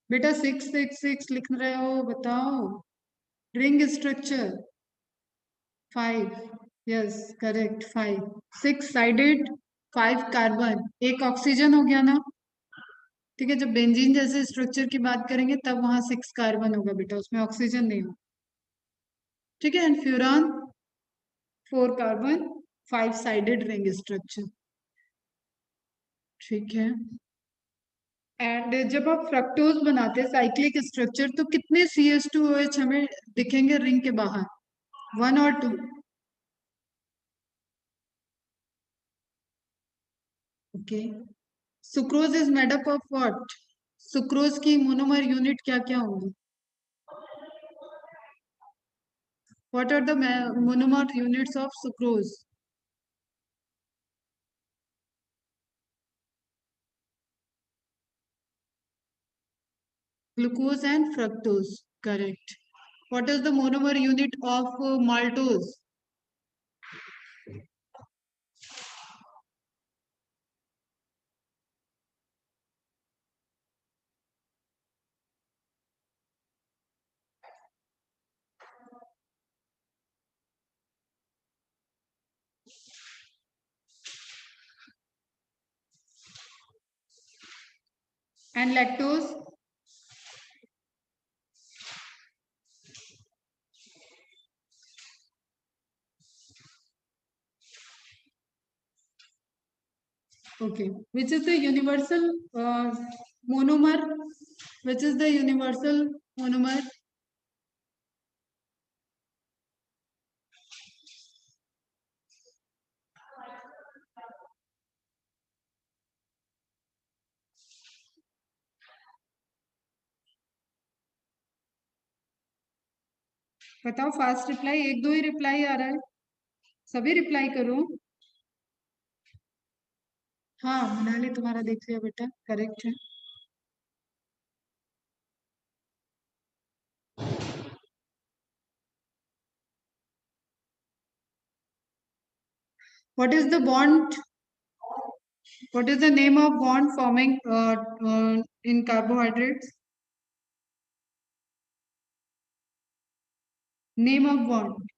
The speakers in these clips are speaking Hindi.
बेटा 666 लिख रहे हो, बताओ। Ring structure 5। Yes correct 5। 6 sided, 5 carbon, एक ऑक्सीजन हो गया ना। ठीक है, जब बेंजीन जैसे स्ट्रक्चर की बात करेंगे तब वहां 6 कार्बन होगा बेटा, उसमें ऑक्सीजन नहीं होगा। ठीक है, and furan 4 carbon, 5 sided ring structure. ठीक है, एंड जब आप फ्रक्टोज बनाते हैं साइक्लिक स्ट्रक्चर, तो कितने CH2OH हमें दिखेंगे रिंग के बाहर? 1 और 2? Okay. Sucrose is made up of what? Sucrose की मोनोमर यूनिट क्या क्या होंगी? What are the monomer units of sucrose? Glucose and fructose, correct. What is the monomer unit of maltose? And lactose? Okay. Which is the universal monomer? Which is the universal monomer? बताओ फास्ट रिप्लाई, एक दो ही रिप्लाई आ रहा है, सभी रिप्लाई करो। हाँ मनाली तुम्हारा देख लिया बेटा, करेक्ट है। What is the bond? What is the name of bond forming in carbohydrates? Name of bond.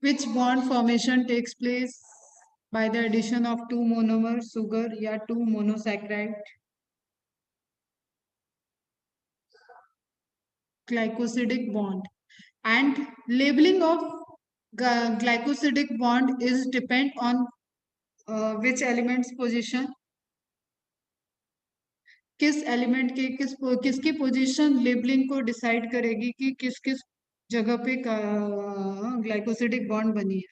Which bond formation takes place by the addition of two monomer sugar या two monosaccharide? Glycosidic bond. And labeling of glycosidic bond is depend on which element's position? किस एलिमेंट के किसकी पोजीशन लेबलिंग को डिसाइड करेगी कि किस किस जगह पे ग्लाइकोसिडिक बॉन्ड बनी है?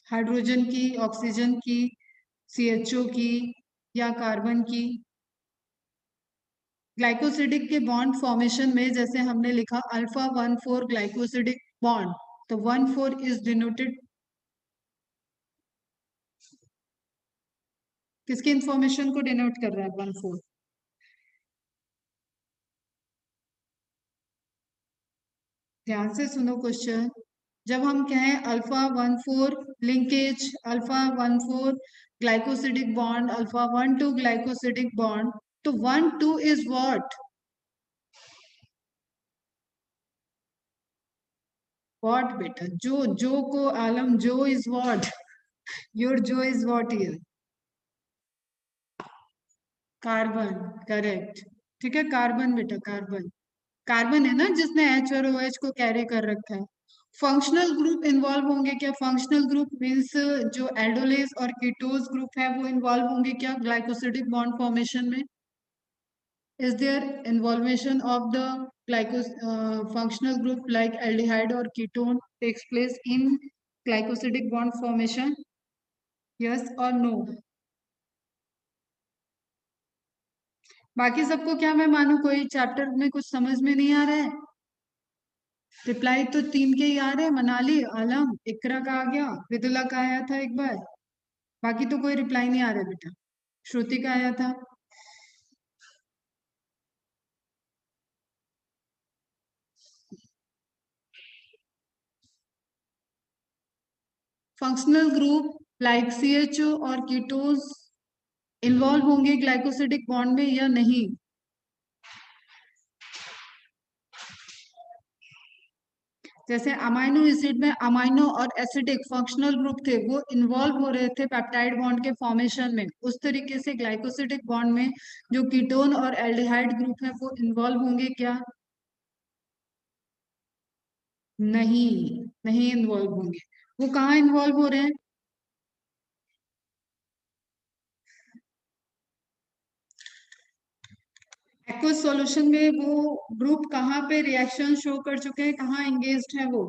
हाइड्रोजन की, ऑक्सीजन की, CHO की, या कार्बन की? ग्लाइकोसिडिक के बॉन्ड फॉर्मेशन में जैसे हमने लिखा अल्फा 1,4 ग्लाइकोसिडिक बॉन्ड, तो 1,4 इज डिनोटेड किसकी इंफॉर्मेशन को डिनोट कर रहा है 1,4? ध्यान से सुनो क्वेश्चन। जब हम कहें alpha 1,4 linkage, alpha 1,4 glycosidic bond, alpha 1,2 glycosidic bond, तो 1,2 इज व्हाट? व्हाट बेटा? जो को आलम, जो इज व्हाट? योर जो is what here? Carbon, correct. ठीक है, कार्बन बेटा, कार्बन। कार्बन है ना जिसने H और OH को कैरी कर रखा है। फंक्शनल ग्रुप इन्वॉल्व होंगे क्या? फंक्शनल ग्रुप मीन्स जो एल्डोलेज और कीटोज ग्रुप है वो इन्वॉल्व होंगे क्या ग्लाइकोसिडिक बॉन्ड फॉर्मेशन में? Is there involvement of the glycose functional group like aldehyde और ketone takes place in glycosidic bond formation? Yes और नो? बाकी सबको क्या मैं मानूं? कोई चैप्टर में कुछ समझ में नहीं आ रहा है? रिप्लाई तो 3 के ही आ रहे हैं, मनाली, आलम, इकरा का आ गया, विदुला का आया था एक बार। बाकी तो कोई रिप्लाई नहीं आ रहा है बेटा। श्रुति का आया था। फंक्शनल ग्रुप लाइक CHO और कीटोन्स इन्वॉल्व होंगे ग्लाइकोसिडिक बॉन्ड में या नहीं? जैसे अमाइनो एसिड में अमाइनो और एसिडिक फंक्शनल ग्रुप थे, वो इन्वॉल्व हो रहे थे पेप्टाइड बॉन्ड के फॉर्मेशन में। उस तरीके से ग्लाइकोसिडिक बॉन्ड में जो कीटोन और एल्डिहाइड ग्रुप है वो इन्वॉल्व होंगे क्या? नहीं, नहीं इन्वॉल्व होंगे। वो कहाँ इन्वॉल्व हो रहे हैं? एक्वस सॉल्यूशन में वो ग्रुप कहाँ पे रिएक्शन शो कर चुके हैं, कहाँ एंगेज्ड है वो?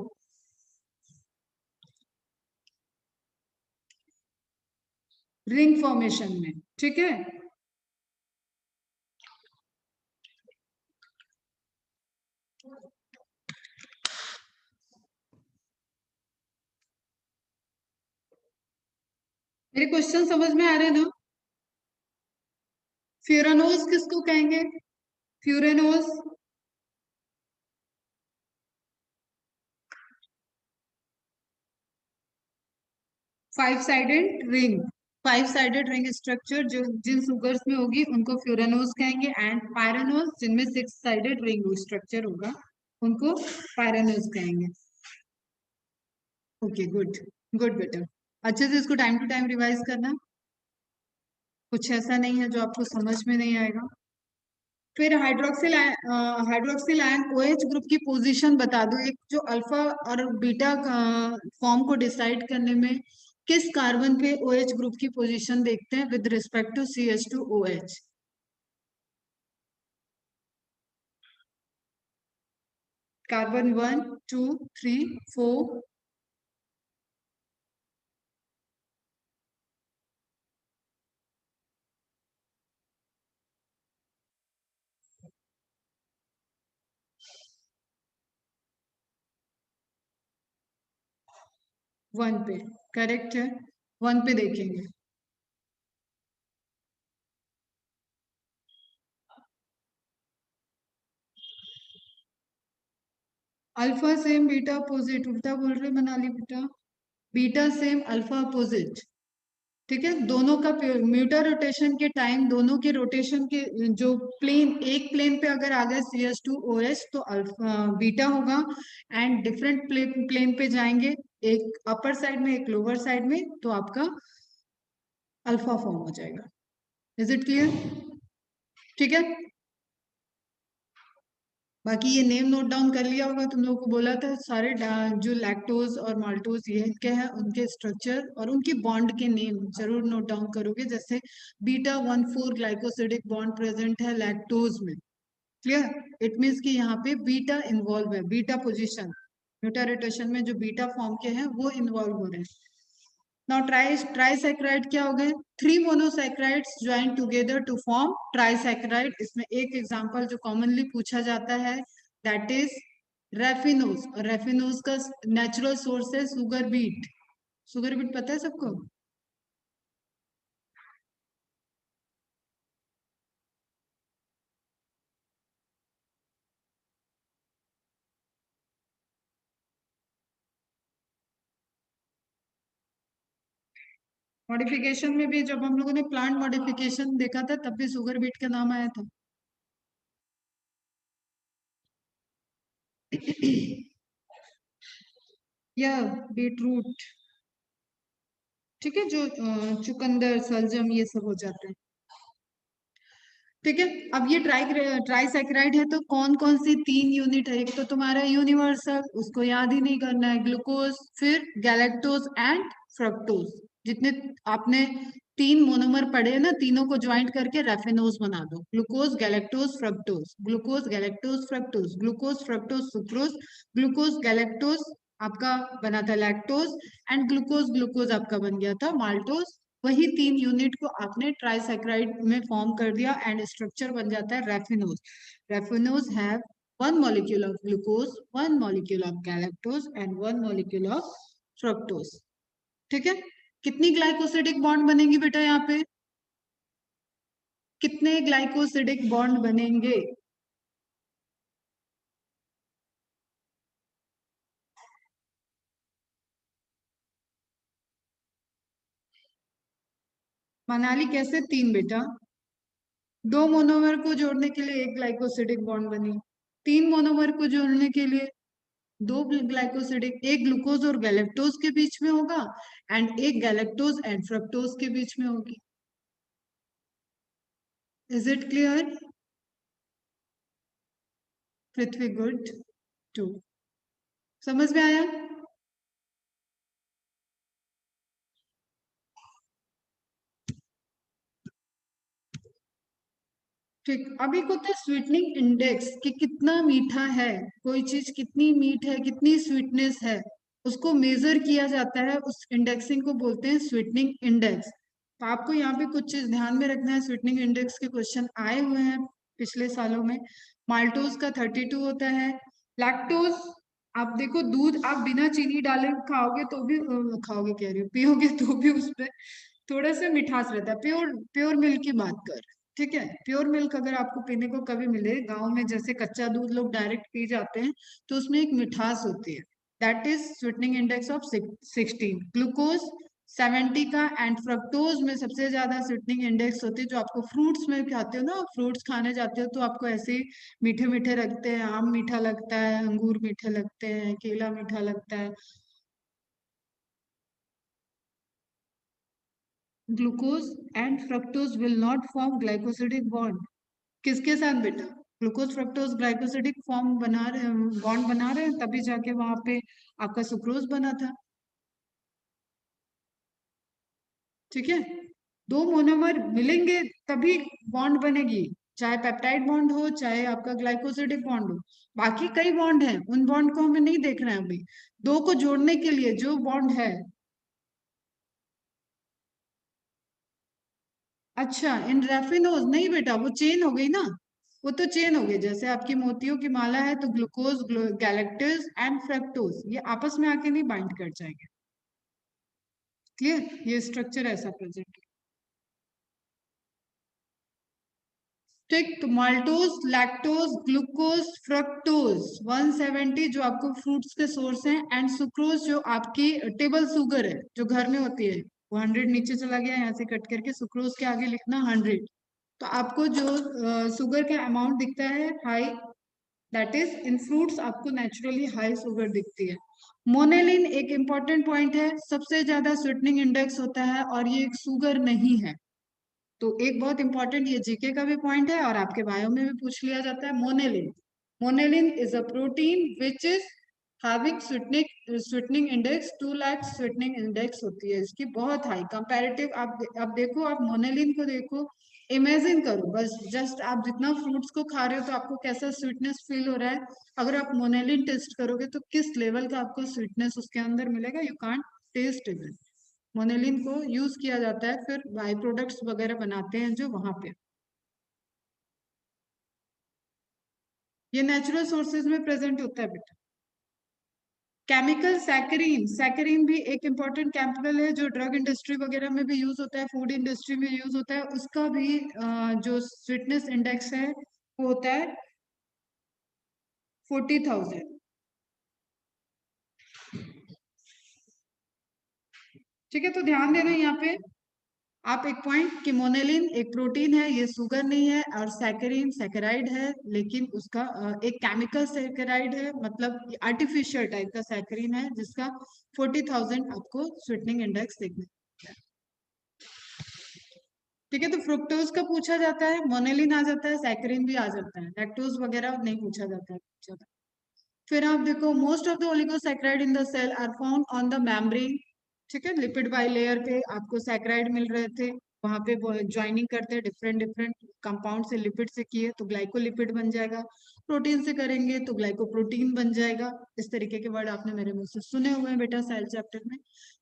रिंग फॉर्मेशन में। ठीक है, मेरे क्वेश्चन समझ में आ रहे हैं ना? फ्यूरानोज किसको कहेंगे? फ्यूरेनोज? 5 sided ring. 5 sided ring structure जो जिन सुगर्स में होगी उनको फ्यूरानोज कहेंगे, एंड पायरानोज जिनमें 6 साइडेड रिंग स्ट्रक्चर होगा उनको पायरानोज कहेंगे। Okay, good. गुड बेटा, अच्छे से इसको टाइम टू टाइम रिवाइज करना। कुछ ऐसा नहीं है जो आपको समझ में नहीं आएगा। फिर hydroxyl hydroxyl ion OH group की पोजीशन बता दो। एक जो अल्फा और बीटा फॉर्म को डिसाइड करने में किस कार्बन पे OH ग्रुप की पोजीशन देखते हैं with respect to CH2OH? Carbon 1 2 3 4। 1 पे करेक्ट है। 1 पे देखेंगे। अल्फा सेम बीटा अपोजिट, उल्टा बोल रहे मनाली बेटा। Beta same alpha opposite. ठीक है, दोनों का म्यूटर रोटेशन के टाइम दोनों के रोटेशन के जो प्लेन, एक प्लेन पे अगर आ गए CH2OH तो अल्फा बीटा होगा, एंड डिफरेंट प्लेन पे जाएंगे, एक अपर साइड में एक लोअर साइड में, तो आपका अल्फा फॉर्म हो जाएगा। Is it clear? ठीक है, बाकी ये नेम नोट डाउन कर लिया होगा। तुम लोगों को बोला था सारे जो लैक्टोज और माल्टोज ये क्या है, उनके स्ट्रक्चर और उनके बॉन्ड के नेम जरूर नोट डाउन करोगे। जैसे बीटा 1,4 ग्लाइकोसिडिक बॉन्ड प्रेजेंट है लैक्टोज में। क्लियर? इट मीन्स कि यहाँ पे बीटा इन्वॉल्व है, बीटा पोजिशन, म्यूटारोटेशन में जो बीटा फॉर्म के हैं वो इन्वॉल्व हो रहे हैं। नाउ ट्राइसैकेराइड क्या हो गए? 3 monosaccharides join together to form trisaccharide. इसमें एक एग्जांपल जो कॉमनली पूछा जाता है दैट इज रेफिनोज, और रेफिनोज का नेचुरल सोर्स है सुगर बीट। सुगर बीट पता है सबको? मॉडिफिकेशन में भी जब हम लोगों ने प्लांट मॉडिफिकेशन देखा था तब भी सुगर बीट का नाम आया था। या बीटरूट। ठीक है, जो चुकंदर सलजम ये सब हो जाते हैं। ठीक है, अब ये ट्राइसैकेराइड है तो कौन कौन सी 3 यूनिट है? एक तो तुम्हारा यूनिवर्सल, उसको याद ही नहीं करना है, ग्लूकोज, फिर गैलेक्टोज एंड फ्रक्टोज। जितने आपने 3 मोनोमर पढ़े हैं ना, तीनों को ज्वाइंट करके रेफिनोज बना दो। Glucose galactose fructose, glucose galactose fructose, glucose fructose sucrose, glucose galactose आपका बना था लैक्टोज, एंड ग्लूकोज ग्लूकोज आपका बन गया था माल्टोज। वही 3 यूनिट को आपने ट्राइसैकेराइड में फॉर्म कर दिया एंड स्ट्रक्चर बन जाता है raffinose. Raffinose have 1 molecule of glucose, 1 molecule of galactose and 1 molecule of fructose. ठीक है, कितनी ग्लाइकोसिडिक बॉन्ड बनेगी बेटा यहाँ पे? कितने ग्लाइकोसिडिक बॉन्ड बनेंगे? मनाली कैसे? 3 बेटा। 2 मोनोमर को जोड़ने के लिए एक ग्लाइकोसिडिक बॉन्ड बनी, 3 मोनोमर को जोड़ने के लिए 2 ग्लाइकोसिडिक, एक ग्लूकोज और गैलेक्टोज के बीच में होगा एंड एक गैलेक्टोज एंड फ्रक्टोज के बीच में होगी। Is it clear? Prithvi good. 2 समझ में आया? ठीक, अभी को तो स्वीटनिंग इंडेक्स कि कितना मीठा है, कोई चीज कितनी मीठ है, कितनी स्वीटनेस है, उसको मेजर किया जाता है, उस इंडेक्सिंग को बोलते हैं स्वीटनिंग इंडेक्स। तो आपको यहाँ पे कुछ चीज ध्यान में रखना है, स्वीटनिंग इंडेक्स के क्वेश्चन आए हुए हैं पिछले सालों में। माल्टोज का 32 होता है। लैक्टोज, आप देखो दूध आप बिना चीनी डाले खाओगे तो भी खाओगे कह रही हूँ, पियोगे तो भी उसपे थोड़ा सा मिठास रहता है। प्योर प्योर मिल्क की बात कर, ठीक है? प्योर मिल्क अगर आपको पीने को कभी मिले गांव में, जैसे कच्चा दूध लोग डायरेक्ट पी जाते हैं, तो उसमें एक मिठास होती है। That is sweetening index of 16। Glucose 70 का एंड फ्रक्टोज में सबसे ज्यादा स्वीटनिंग इंडेक्स होती है। जो आपको फ्रूट्स में खाते हो ना, फ्रूट्स खाने जाते हो तो आपको ऐसे ही मीठे मीठे लगते हैं, आम मीठा लगता है, अंगूर मीठे लगते हैं, केला मीठा लगता है। Glucose and fructose will not form glycosidic bond. किसके साथ बेटा? ग्लूकोज फ्रक्टोज ग्लाइकोसिडिक फॉर्म बना रहे, बॉन्ड बना रहे हैं, तभी जाके वहां पे आपका सुक्रोज बना था। ठीक है? 2 मोनोमर मिलेंगे तभी बॉन्ड बनेगी, चाहे पेप्टाइड बॉन्ड हो चाहे आपका ग्लाइकोसिडिक बॉन्ड हो। बाकी कई बॉन्ड हैं, उन बॉन्ड को हमें नहीं देखना है अभी। 2 को जोड़ने के लिए जो बॉन्ड है। अच्छा, इन रेफिनोज नहीं बेटा, वो चेन हो गई ना, वो तो चेन हो गई। जैसे आपकी मोतियों की माला है तो ग्लूकोज, गैलेक्टोज एंड फ्रक्टोज ये आपस में आके नहीं बाइंड कर जाएंगे। क्लियर? ये स्ट्रक्चर ऐसा प्रेजेंट। ठीक, तो माल्टोज, लैक्टोज, ग्लूकोज, फ्रक्टोज 170 जो आपको फ्रूट्स के सोर्स हैं, एंड सुक्रोज जो आपकी टेबल शुगर है जो घर में होती है, वो 100 नीचे चला गया, यहाँ से कट करके सुक्रोज के आगे लिखना 100। तो आपको जो शुगर का अमाउंट दिखता है high, that is in fruits आपको नेचुरली हाई शुगर दिखती है। मोनेलिन एक इंपॉर्टेंट पॉइंट है, सबसे ज्यादा स्वीटनिंग इंडेक्स होता है और ये एक शुगर नहीं है। तो एक बहुत इंपॉर्टेंट ये जीके का भी पॉइंट है और आपके बायो में भी पूछ लिया जाता है। Monellin, monellin is a protein which is having sweetening index 2 lakh sweetening index होती है इसकी, बहुत हाई कंपैरेटिव। आप देखो, आप मोनेलिन को देखो, इमेजिन करो बस, जस्ट आप जितना फ्रूट्स को खा रहे हो तो आपको कैसा स्वीटनेस फील हो रहा है, अगर आप मोनेलिन टेस्ट करोगे तो किस लेवल का आपको स्वीटनेस उसके अंदर मिलेगा, यू कांट टेस्ट इट। मोनेलिन को यूज किया जाता है फिर बाई प्रोडक्ट्स वगैरह बनाते हैं जो वहां पे, ये नेचुरल सोर्सेज में प्रेजेंट होता है बेटा। केमिकल सैकरीन, सैकरीन भी एक इंपॉर्टेंट केमिकल है जो ड्रग इंडस्ट्री वगैरह में भी यूज होता है, फूड इंडस्ट्री में यूज होता है। उसका भी जो स्वीटनेस इंडेक्स है वो होता है 40,000। ठीक है, तो ध्यान देना यहाँ पे आप एक पॉइंट कि मोनेलिन एक प्रोटीन है, ये शुगर नहीं है, और सैकरीन सैकराइड है, लेकिन उसका एक केमिकल सैकराइड है, मतलब आर्टिफिशियल टाइप का सैकरीन है जिसका 40,000 आपको स्वीटनिंग इंडेक्स देखने को मिलता है। ठीक है, तो फ्रुक्टोज का पूछा जाता है, मोनेलिन आ जाता है, सैकरीन भी आ जाता है, लैक्टोज वगैरह नहीं पूछा जाता है। फिर आप देखो, most of the oligosaccharide in the cell are found on the membrane. ठीक है, लिपिड बाई लेयर पे आपको सैकेराइड मिल रहे थे, वहां पे ज्वाइनिंग करते हैं डिफरेंट डिफरेंट कंपाउंड से, लिपिड से किए तो ग्लाइकोलिपिड बन जाएगा, प्रोटीन से करेंगे तो ग्लाइकोप्रोटीन बन जाएगा। इस तरीके के वर्ड आपने मेरे मुंह से सुने हुए हैं बेटा सेल चैप्टर में।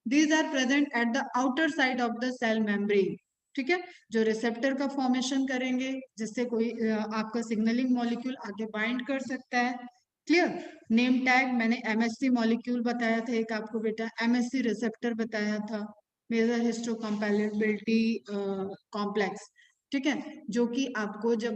These are present at the outer side of the cell membrane. ठीक है, जो रिसेप्टर का फॉर्मेशन करेंगे जिससे कोई आपका सिग्नलिंग मॉलिक्यूल आगे बाइंड कर सकता है। क्लियर? नेम टैग मैंने एमएससी मॉलिक्यूल बताया था एक आपको बेटा, एमएससी रिसेप्टर बताया था, मेजर हिस्टोकम्पैटिबिलिटी कॉम्प्लेक्स। ठीक है, जो कि आपको जब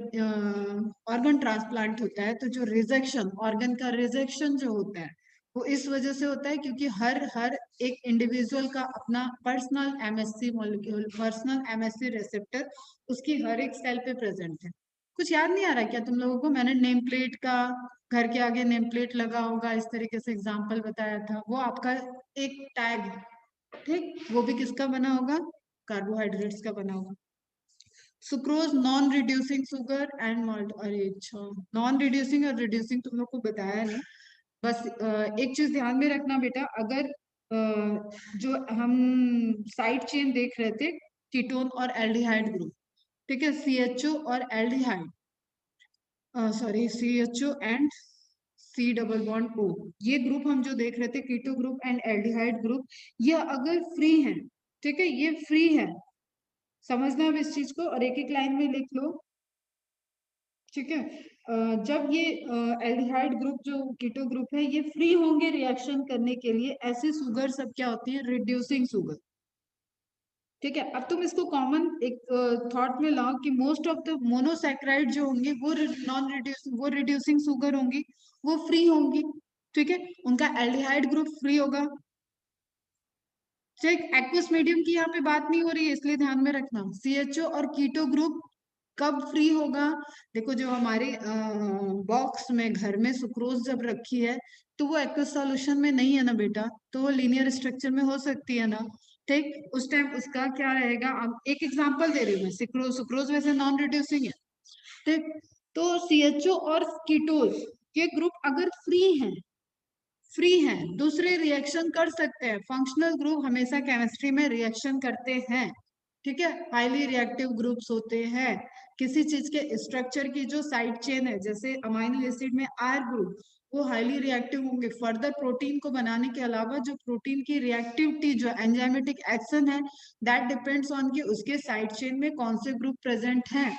ऑर्गन ट्रांसप्लांट होता है तो जो रिजेक्शन, ऑर्गन का रिजेक्शन जो होता है वो इस वजह से होता है क्योंकि हर हर एक इंडिविजुअल का अपना personal MSc molecule, personal MSc receptor उसकी हर एक सेल पे प्रेजेंट है। कुछ याद नहीं आ रहा क्या तुम लोगों को? मैंने नेम प्लेट का, घर के आगे नेम प्लेट लगा होगा, इस तरीके से एग्जांपल बताया था, वो आपका एक टैग है। ठीक, वो भी किसका बना होगा? कार्बोहाइड्रेट्स का बना होगा। Sucrose non reducing sugar and malt, अरे अच्छा, नॉन रिड्यूसिंग और रिड्यूसिंग तुम लोग को बताया नहीं। बस एक चीज ध्यान में रखना बेटा, अगर जो हम साइड चेन देख रहे थे, कीटोन और एल्डिहाइड ग्रुप, ठीक है, सीएचओ और aldehyde, sorry CHO and C double bond O, ये ग्रुप हम जो देख रहे थे keto group and aldehyde group, ये अगर फ्री है, ठीक है, ये फ्री है, समझना अब इस चीज को और एक एक लाइन में लिख लो। ठीक है, जब ये एल्डिहाइड ग्रुप जो कीटो ग्रुप है ये फ्री होंगे रिएक्शन करने के लिए, ऐसी शुगर सब क्या होती है? Reducing sugar. ठीक है, अब तुम इसको कॉमन एक थॉट में लाओ कि मोस्ट ऑफ द मोनोसैक्राइड जो होंगे वो नॉन रिड्यूसिंग, वो रिड्यूसिंग शुगर होंगी, वो फ्री होंगी। ठीक है, उनका एल्डिहाइड ग्रुप फ्री होगा। ठीक, एक्वस मीडियम की यहाँ पे बात नहीं हो रही है, इसलिए ध्यान में रखना। सीएचओ और कीटो ग्रुप कब फ्री होगा? देखो, जो हमारे बॉक्स में घर में सुक्रोज जब रखी है तो वो एक्वस सॉल्यूशन में नहीं है ना बेटा, तो वो लीनियर स्ट्रक्चर में हो सकती है ना। ठीक, उस टाइम उसका क्या रहेगा? अब एक एग्जांपल दे रही हूँ मैं, सुक्रोज, सुक्रोज वैसे नॉन रिड्यूसिंग है। ठीक, तो सीएचओ और कीटोज के ग्रुप अगर फ्री हैं, दूसरे रिएक्शन कर सकते हैं, फंक्शनल ग्रुप हमेशा केमिस्ट्री में रिएक्शन करते हैं। ठीक है, हाईली रिएक्टिव ग्रुप्स होते हैं। किसी चीज के स्ट्रक्चर की जो साइड चेन है, जैसे अमाइनो एसिड में आर ग्रुप, वो हाईली रिएक्टिव होंगे। फर्दर प्रोटीन को बनाने के अलावा जो प्रोटीन की रिएक्टिविटी, जो एंजाइमेटिक एक्शन है, दैट डिपेंड्स ऑन कि उसके साइड चेन में कौन से ग्रुप प्रेजेंट हैं।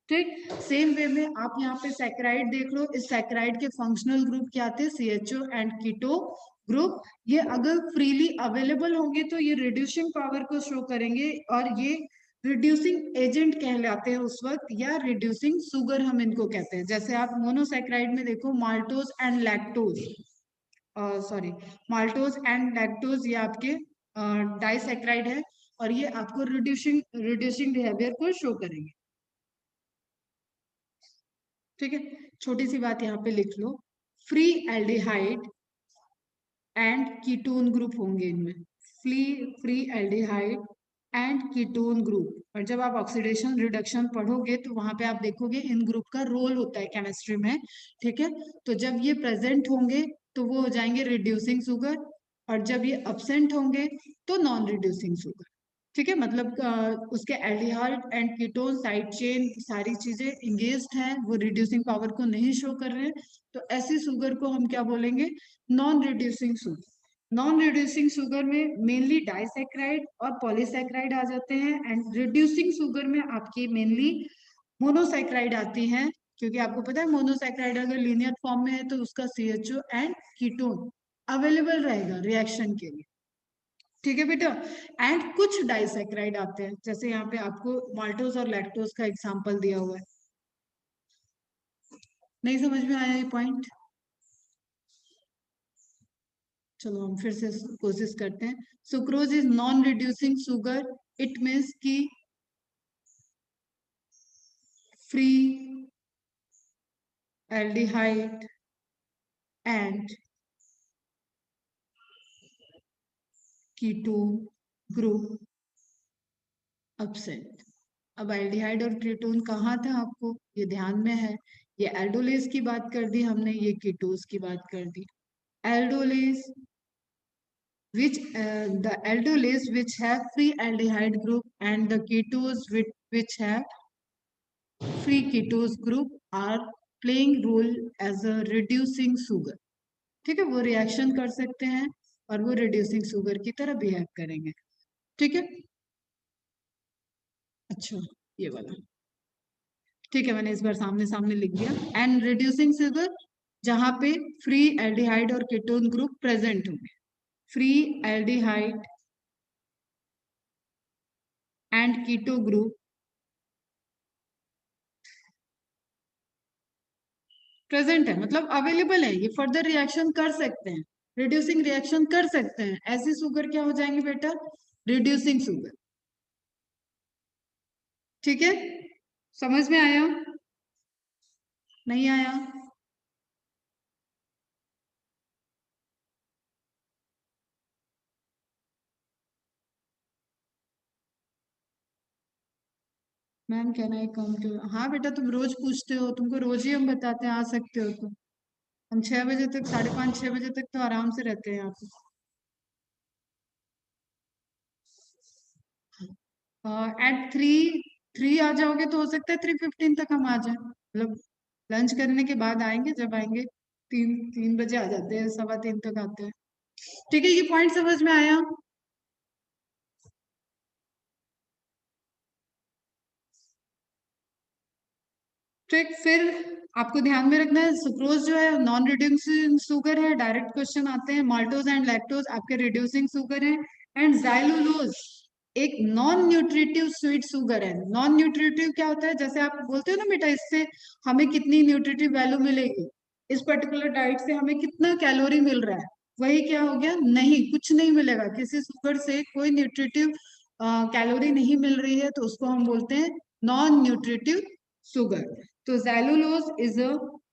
ठीक, सेम वे में आप यहाँ पे सैक्राइड देख लो, इस सैक्राइड के फंक्शनल ग्रुप क्या थे? CHO and keto group. ये अगर फ्रीली अवेलेबल होंगे तो ये रिड्यूसिंग पावर को शो करेंगे, और ये रिड्यूसिंग एजेंट कहलाते हैं उस वक्त, या रिड्यूसिंग शुगर हम इनको कहते हैं। जैसे आप मोनोसैक्राइड में देखो, maltose and lactose, sorry, maltose and lactose, ये आपके डाइसैक्राइड है, और ये आपको रिड्यूसिंग रिड्यूसिंग बिहेवियर को शो करेंगे। ठीक है, छोटी सी बात यहाँ पे लिख लो, free aldehyde and ketone group होंगे इनमें, free free aldehyde and ketone group. और जब आप ऑक्सीडेशन रिडक्शन पढ़ोगे तो वहां पे आप देखोगे इन ग्रुप का रोल होता है केमिस्ट्री में। ठीक है, तो जब ये प्रेजेंट होंगे तो वो हो जाएंगे रिड्यूसिंग शुगर, और जब ये अब्सेंट होंगे तो नॉन रिड्यूसिंग शुगर। ठीक है, मतलब उसके aldehyde and ketone side chain सारी चीजें इंगेज्ड हैं, वो रिड्यूसिंग पावर को नहीं शो कर रहे हैं, तो ऐसी शुगर को हम क्या बोलेंगे? Non reducing sugar. Non reducing sugar में मेनली डाइसैक्राइड और पॉलीसैक्राइड आ जाते हैं, एंड रिड्यूसिंग शुगर में आपकी मेनली मोनोसैक्राइड आती हैं, क्योंकि आपको पता है मोनोसैक्राइड अगर लीनियर फॉर्म में है तो उसका सीएचओ एंड कीटोन अवेलेबल रहेगा रिएक्शन के लिए। ठीक है बेटा, एंड कुछ डाइसैक्राइड आते हैं, जैसे यहाँ पे आपको माल्टोज और लैक्टोज का एग्जांपल दिया हुआ है। नहीं समझ में आया ये पॉइंट? चलो हम फिर से कोशिश करते हैं। Sucrose is non reducing sugar, it means की free aldehyde and ketone group upset. अब एल्डिहाइड और कीटोन कहाँ था आपको ये ध्यान में है? ये एल्डोलेस की बात कर दी हमने, ये कीटोस की बात कर दी। Aldolase which the aldolase which have free aldehyde group and the ketos which have free ketose group are playing role as a reducing sugar। ठीक है, वो रिएक्शन कर सकते हैं और वो रिड्यूसिंग शुगर की तरह बिहेव करेंगे। ठीक है, अच्छा, ये वाला ठीक है, मैंने इस बार सामने सामने लिख दिया। एंड रिड्यूसिंग शुगर जहां पे फ्री एल्डिहाइड और कीटोन ग्रुप प्रेजेंट होंगे, free aldehyde and keto group present है, मतलब अवेलेबल है, ये फर्दर रिएक्शन कर सकते हैं। रिड्यूसिंग रिएक्शन कर सकते हैं, ऐसी शुगर क्या हो जाएंगे बेटा, रिड्यूसिंग शुगर। ठीक है, समझ में आया, नहीं आया? मैम कहना है कम क्यों, हाँ बेटा तुम रोज पूछते हो, तुमको रोज ही हम बताते हैं, आ सकते हो तुम। हम 6 बजे तक, 5:30 6 बजे तक तो आराम से रहते हैं यहाँ पे। एट 3 आ जाओगे तो हो सकता है 3:15 तक हम आ जाए, मतलब लंच करने के बाद आएंगे, जब आएंगे 3 3 बजे आ जाते हैं, 3:15 तक आते हैं। ठीक है, ये पॉइंट समझ में आया? ठीक, फिर आपको ध्यान में रखना है सुक्रोज जो है नॉन रिड्यूसिंग शुगर है, डायरेक्ट क्वेश्चन आते हैं। माल्टोज एंड लैक्टोज आपके रिड्यूसिंग शुगर है। एंड जाइलुलोज एक नॉन न्यूट्रिटिव स्वीट शुगर है। नॉन न्यूट्रिटिव क्या होता है, जैसे आप बोलते हो ना बेटा इससे हमें कितनी न्यूट्रिटिव वैल्यू मिलेगी, इस पर्टिकुलर डाइट से हमें कितना कैलोरी मिल रहा है, वही क्या हो गया, नहीं कुछ नहीं मिलेगा, किसी शुगर से कोई न्यूट्रिटिव कैलोरी नहीं मिल रही है, तो उसको हम बोलते हैं नॉन न्यूट्रिटिव शुगर। तो xylulose is a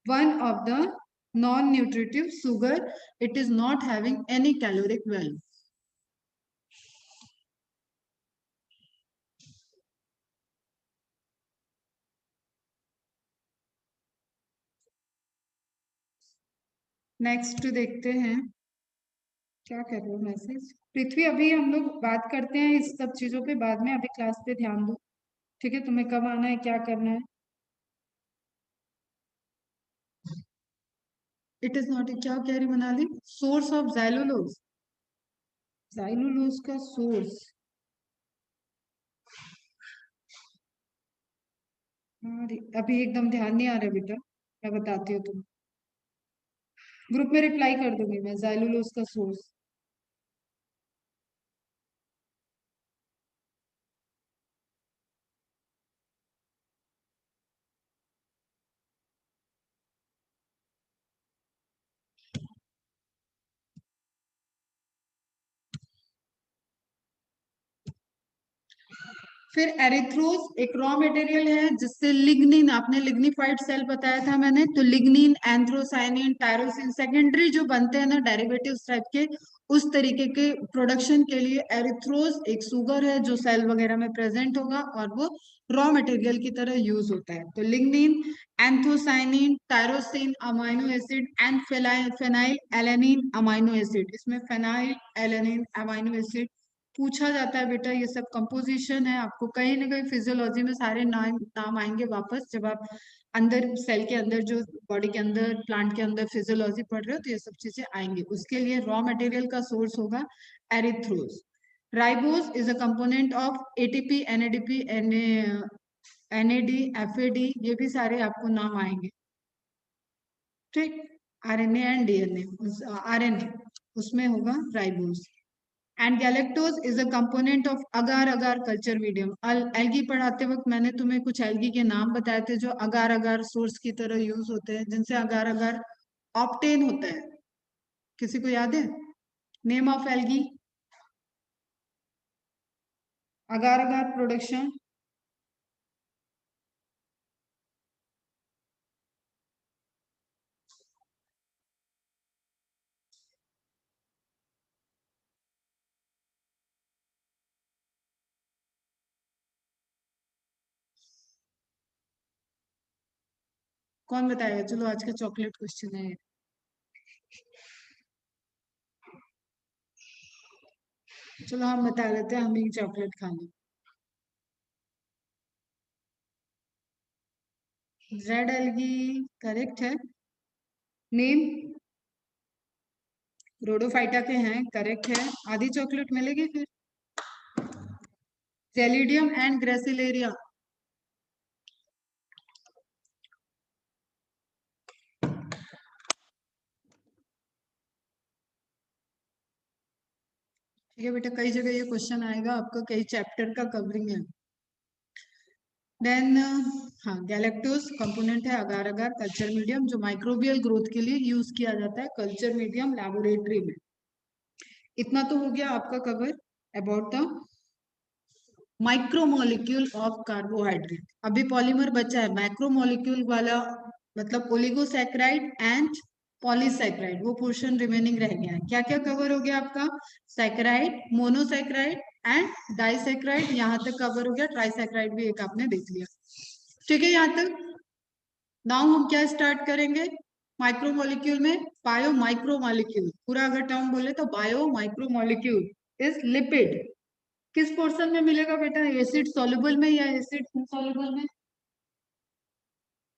one of the non-nutritive sugar. It is not having any caloric value. Next देखते हैं, क्या कर रहे हो मैसेज पृथ्वी, अभी हम लोग बात करते हैं इस सब चीजों पे बाद में, अभी क्लास पे ध्यान दो। ठीक है, तुम्हें कब आना है, क्या करना है। इट इज नॉट, क्या कह रही मनाली, सोर्स ऑफ जाइलोलोज, जाइलोलोज का सोर्स, अभी एकदम ध्यान नहीं आ रहा बेटा, मैं बताती हूँ, तुम ग्रुप में रिप्लाई कर दूंगी मैं, जाइलोलोज का सोर्स। फिर एरिथ्रोज एक रॉ मटेरियल है जिससे लिग्निन, आपने लिग्निफाइड सेल बताया था मैंने, तो लिग्निन, एंथ्रोसाइनिन, टायरोसिन सेकेंडरी जो बनते हैं ना डेरिवेटिव्स टाइप के, उस तरीके के प्रोडक्शन के लिए एरिथ्रोज एक शुगर है जो सेल वगैरह में प्रेजेंट होगा और वो रॉ मटेरियल की तरह यूज होता है। तो lignin, anthocyanin, tyrosine amino acid and phenyl alanine amino acid, इसमें फेनाइल एलेनिन अमाइनो एसिड पूछा जाता है बेटा, ये सब कंपोजिशन है, आपको कहीं ना कहीं फिजियोलॉजी में सारे नाम नाम आएंगे वापस, जब आप अंदर सेल के अंदर जो बॉडी के अंदर प्लांट के अंदर फिजियोलॉजी पढ़ रहे हो तो ये सब चीजें आएंगी। उसके लिए रॉ मटेरियल का सोर्स होगा erythrose. Ribose is a component of ATP, NADP, NAD, FAD, ये भी सारे आपको नाम आएंगे। ठीक, आरएनए एंड डीएनए, आरएनए उसमें होगा ribose. And galactose is a component of agar agar culture medium. Algae पढ़ाते वक्त मैंने तुम्हें कुछ एल्गी के नाम बताए थे जो अगार अगार सोर्स की तरह यूज होते हैं, जिनसे अगार अगार ऑप्टेन होता है। किसी को याद है name of algae, agar agar production? कौन बताएगा, चलो आज का चॉकलेट क्वेश्चन है। चलो हम बता देते हैं, हम ही चॉकलेट खा लें। रेड एल्गी करेक्ट है। नेम रोडोफाइटा के हैं, करेक्ट है। आधी चॉकलेट मिलेगी फिर। जेलिडियम एंड ग्रेसिलेरिया, ठीक है बेटा, कई जगह ये क्वेश्चन आएगा आपका, कई चैप्टर का कवरिंग है। देन हाँ, गैलेक्टोज कंपोनेंट है अगार अगार कल्चर मीडियम, जो माइक्रोबियल ग्रोथ के लिए यूज किया जाता है कल्चर मीडियम लेबोरेटरी में। इतना तो हो गया आपका cover about the micromolecule of carbohydrate. अभी पॉलीमर बचा है मैक्रोमोलिक्यूल वाला, मतलब ओलिगोसैकेराइड एंड पॉलीसैकेराइड, वो पोर्शन रिमेनिंग रह गया है। क्या क्या कवर हो गया आपका? सैकेराइड, मोनोसैकेराइड एंड डाइसैकेराइड, यहाँ तक कवर हो गया। ट्राइसैकेराइड भी एक आपने देख लिया। ठीक है यहाँ तक। नाउ हम क्या स्टार्ट करेंगे माइक्रोमोलिक्यूल में? बायो माइक्रोमोलिक्यूल, पूरा अगर टर्म बोले तो बायो माइक्रोमोलिक्यूल इज लिपिड। किस पोर्शन में मिलेगा बेटा? एसिड सॉल्युबल में या एसिड इनसॉल्युबल में?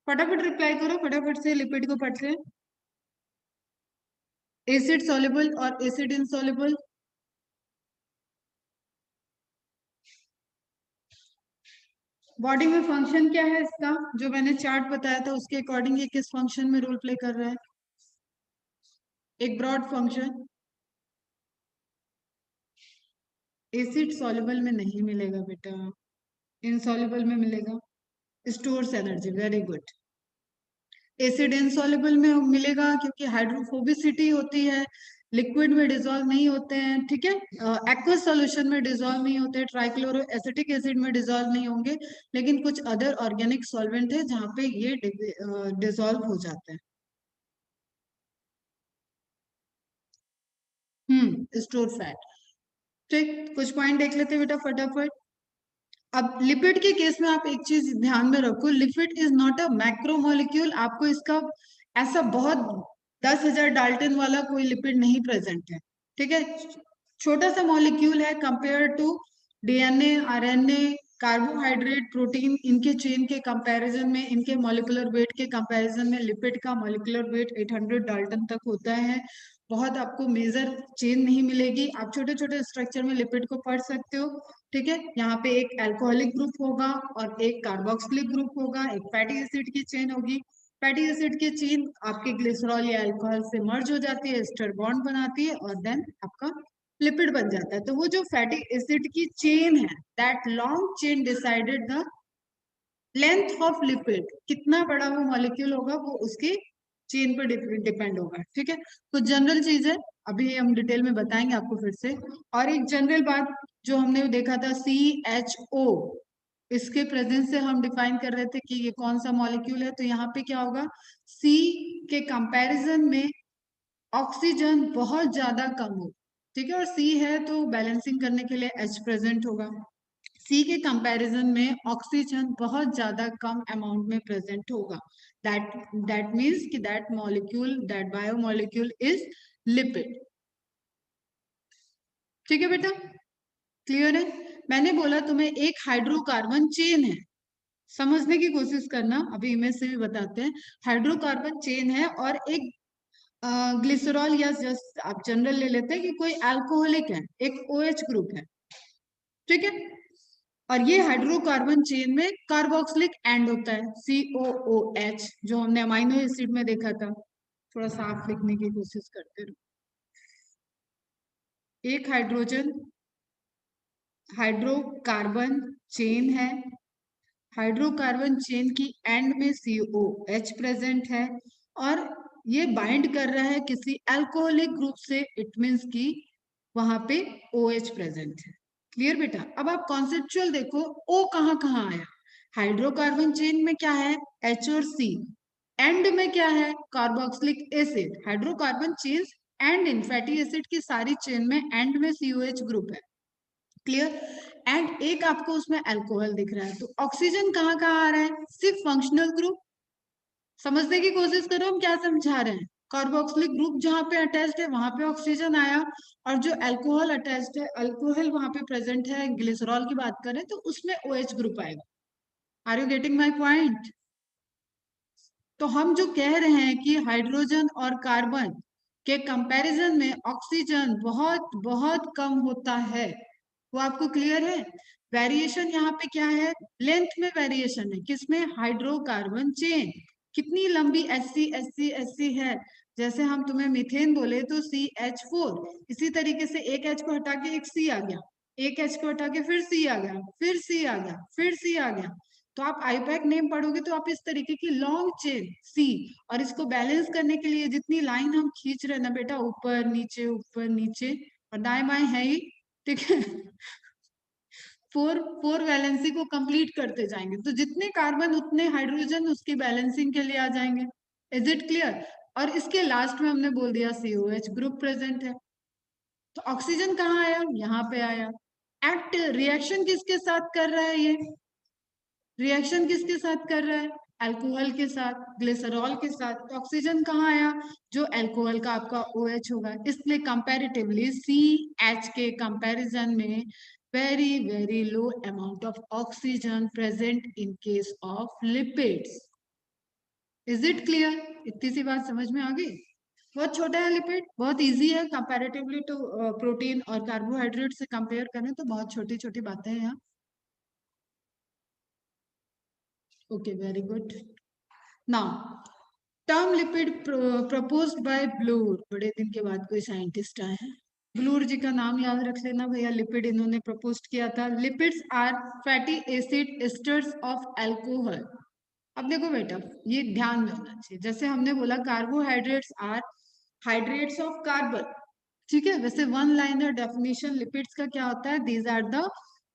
फटाफट रिप्लाई करो, फटाफट से लिपिड को पढ़ते हैं। एसिड सॉल्युबल और एसिड इनसॉल्युबल। बॉडी में फंक्शन क्या है इसका? जो मैंने चार्ट बताया था उसके अकॉर्डिंग ये किस फंक्शन में रोल प्ले कर रहा है? एक ब्रॉड फंक्शन। एसिड सॉल्युबल में नहीं मिलेगा बेटा, इनसॉल्युबल में मिलेगा। Stores energy, very good. Acid insoluble में मिलेगा क्योंकि हाइड्रोफोबिसिटी होती है, लिक्विड में डिजोल्व नहीं होते हैं। ठीक है, एक्वस सॉल्यूशन में डिजोल्व नहीं होते, ट्राइक्लोरो एसिटिक एसिड में डिजोल्व नहीं होंगे, लेकिन कुछ अदर ऑर्गेनिक सॉल्वेंट है जहाँ पे ये डिजोल्व हो जाते हैं। Store fat. ठीक, कुछ पॉइंट देख लेते हैं बेटा फटाफट। अब लिपिड के केस में आप एक चीज ध्यान में रखो, lipid is not a macromolecule. आपको इसका ऐसा बहुत 10,000 डाल्टन वाला कोई लिपिड नहीं प्रेजेंट है। ठीक है, छोटा सा मॉलिक्यूल है compare to DNA, RNA, carbohydrate, protein. इनके चेन के कंपैरिजन में, इनके मॉलिक्यूलर वेट के कंपैरिजन में लिपिड का मॉलिक्यूलर वेट 800 डाल्टन तक होता है। बहुत आपको मेजर चेन नहीं मिलेगी, आप छोटे छोटे स्ट्रक्चर में लिपिड को पढ़ सकते हो। ठीक है, यहाँ पे एक अल्कोहलिक ग्रुप होगा और एक कार्बोक्सिलिक ग्रुप होगा, एक फैटी एसिड की चेन होगी। फैटी एसिड की चेन आपके ग्लिसरॉल या अल्कोहल से मर्ज हो जाती है, एस्टर बॉन्ड बनाती है और देन आपका लिपिड बन जाता है। तो वो जो फैटी एसिड की चेन है, that long chain decided the length of lipid. कितना बड़ा वो मॉलिक्यूल होगा वो उसकी चेन पर डिपेंड होगा। ठीक है, तो जनरल चीज है, अभी हम डिटेल में बताएंगे आपको फिर से। और एक जनरल बात जो हमने देखा था, CHO, इसके प्रेजेंस से हम डिफाइन कर रहे थे कि ये कौन सा मॉलिक्यूल है। तो यहाँ पे क्या होगा, C के कंपैरिजन में ऑक्सीजन बहुत ज्यादा कम हो। ठीक है, और C है तो बैलेंसिंग करने के लिए H प्रेजेंट होगा। सी के कंपैरिजन में ऑक्सीजन बहुत ज्यादा कम अमाउंट में प्रेजेंट होगा। दैट दैट मीन्स कि that molecule, that biomolecule is lipid. ठीक है बेटा, क्लियर है? मैंने बोला तुम्हें एक हाइड्रोकार्बन चेन है, समझने की कोशिश करना, अभी इमेज से भी बताते हैं। हाइड्रोकार्बन चेन है और एक ग्लिसरॉल, या जस्ट आप जनरल ले लेते हैं कि कोई अल्कोहलिक है, एक OH ग्रुप है। ठीक है, और ये हाइड्रोकार्बन चेन में कार्बोक्सिलिक एंड होता है, COOH, जो हमने अमाइनो एसिड में देखा था। थोड़ा साफ लिखने की कोशिश करते रहो। एक हाइड्रोजन हाइड्रोकार्बन चेन है, हाइड्रोकार्बन चेन की एंड में COH प्रेजेंट है और ये बाइंड कर रहा है किसी अल्कोहलिक ग्रुप से। इट मीन्स कि वहां पे OH प्रेजेंट है। क्लियर बेटा? अब आप कॉन्सेप्चुअल देखो, O कहाँ कहाँ आया। हाइड्रोकार्बन चेन में क्या है? H और C। एंड में क्या है? Carboxylic acid. Hydrocarbon chain and in fatty acid की सारी चेन में एंड में COH ग्रुप है। क्लियर? एंड एक आपको उसमें अल्कोहल दिख रहा है। तो ऑक्सीजन कहाँ कहाँ आ रहा है? सिर्फ फंक्शनल ग्रुप। समझने की कोशिश करो हम क्या समझा रहे हैं। कार्बोक्सिलिक ग्रुप जहां पे अटैच्ड है वहां पे ऑक्सीजन आया, और जो अल्कोहल अटैच्ड है, अल्कोहल वहां पे प्रेजेंट है, ग्लिसरॉल की बात करें तो उसमें OH ग्रुप आएगा। Are you getting my point? तो हम जो कह रहे हैं कि हाइड्रोजन और कार्बन के कंपैरिजन में ऑक्सीजन बहुत बहुत कम होता है, वो आपको क्लियर है? वेरिएशन यहाँ पे क्या है? लेंथ में वेरिएशन है। किसमें? Hydrocarbon chain. कितनी लंबी HC है। जैसे हम तुम्हें मीथेन बोले तो CH4, इसी तरीके से एक H को हटा के एक C आ गया, एक H को हटा के फिर C आ गया, फिर C आ गया, फिर C आ गया। तो आप आईपैक नेम पढ़ोगे तो आप इस तरीके की लॉन्ग चेन सी, और इसको बैलेंस करने के लिए जितनी लाइन हम खींच रहे हैं ना बेटा, ऊपर नीचे और दाएं बाएं है ही, ठीक है, फोर फोर वैलेंसी को कंप्लीट करते जाएंगे, तो जितने कार्बन उतने हाइड्रोजन उसकी बैलेंसिंग के लिए आ जाएंगे। Is it clear? और इसके लास्ट में हमने बोल दिया COH ग्रुप प्रेजेंट है। तो ऑक्सीजन कहाँ आया? यहाँ पे आया। एक्ट रिएक्शन किसके साथ कर रहा है? ये रिएक्शन किसके साथ कर रहा है? अल्कोहल के साथ, ग्लिसरॉल के साथ। तो ऑक्सीजन कहाँ आया? जो अल्कोहल का आपका OH होगा, इसलिए कंपैरेटिवली CH के कंपैरिजन में very very low amount of oxygen present in case of lipids. Is it clear? इतनी सी बात समझ में आ गई? बहुत छोटा है लिपिड, बहुत इजी है कंपैरेटिवली टू प्रोटीन और कार्बोहाइड्रेट से कंपेयर करें तो बहुत छोटी छोटी बातें हैं यहाँ। Okay, very good. Now term lipid proposed by blur, बड़े दिन के बाद कोई साइंटिस्ट आए हैं। ब्लूर जी का नाम याद रख लेना भैया, लिपिड इन्होंने प्रपोज किया था। Lipids are fatty acid esters of alcohol. अब देखो बेटा, ये ध्यान में होना चाहिए, जैसे हमने बोला carbohydrates are hydrates of carbon, ठीक है, वैसे वन लाइनर डेफिनेशन लिपिड्स का क्या होता है? These are the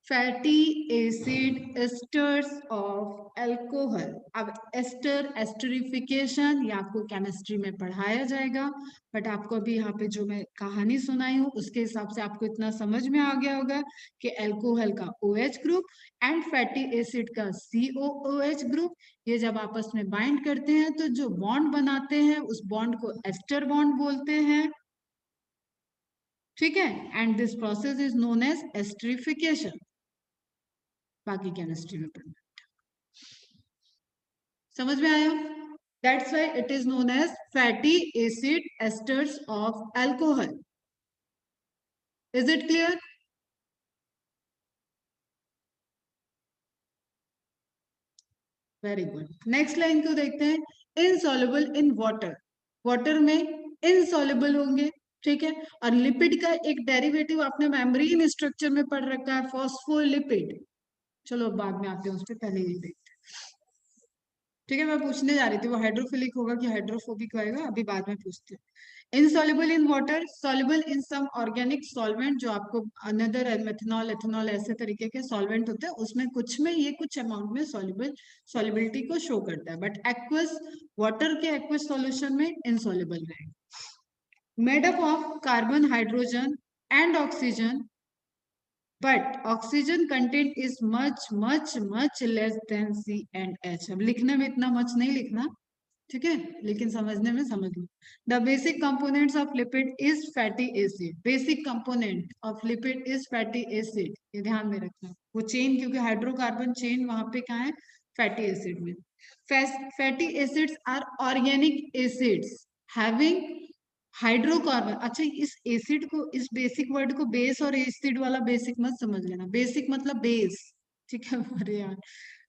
fatty acid esters of alcohol. अब एस्टर, एस्टरिफिकेशन ये आपको केमिस्ट्री में पढ़ाया जाएगा, बट आपको अभी यहाँ पे जो मैं कहानी सुनाई हूँ उसके हिसाब से आपको इतना समझ में आ गया होगा कि अल्कोहल का OH group and fatty acid का COOH ग्रुप, ये जब आपस में बाइंड करते हैं तो जो बॉन्ड बनाते हैं उस बॉन्ड को एस्टर बॉन्ड बोलते हैं, ठीक है, and this process is known as esterification. बाकी केमिस्ट्री में पढ़ना। समझ में आया? That's why it is known as fatty acid esters of alcohol. Is it clear? Very good. Next line को देखते हैं। इनसॉल्युबल इन वाटर, वाटर में इनसॉल्युबल होंगे, ठीक है। और लिपिड का एक डेरिवेटिव आपने मेम्ब्रेन स्ट्रक्चर में पढ़ रखा है, फॉस्फोलिपिड। चलो बाद में आते हैं उस पर, पहले ये देखते हैं, ठीक है। मैं पूछने जा रही थी वो हाइड्रोफिलिक होगा कि हाइड्रोफोबिक होएगा, अभी बाद में पूछते हैं। Insoluble in water, soluble in some organic solvent, जो आपको अनदर मेथनॉल, एथेनॉल ऐसे तरीके के सॉल्वेंट होते हैं, उसमें कुछ में ये कुछ अमाउंट में सॉल्युबिलिटी को शो करता है, बट एक्वस, वाटर के एक्वस सॉल्यूशन में इनसॉल्युबल रहेगा। Made up of carbon, hydrogen and oxygen, but oxygen content is much much much less than C&H। अब लिखने में इतना मच नहीं लिखना, ठीक है, लेकिन समझने में समझ लो। The basic components of lipid is fatty acid, basic component of lipid is fatty acid, ये ध्यान में रखना। वो चेन, क्योंकि हाइड्रोकार्बन चेन वहां पे कहाँ है? फैटी एसिड में। Fatty acids are organic acids having hydrocarbon. अच्छा, इस एसिड को, इस बेसिक वर्ड को बेस और एसिड वाला बेसिक मत समझ लेना। बेसिक मतलब बेस, ठीक है, अरे यार,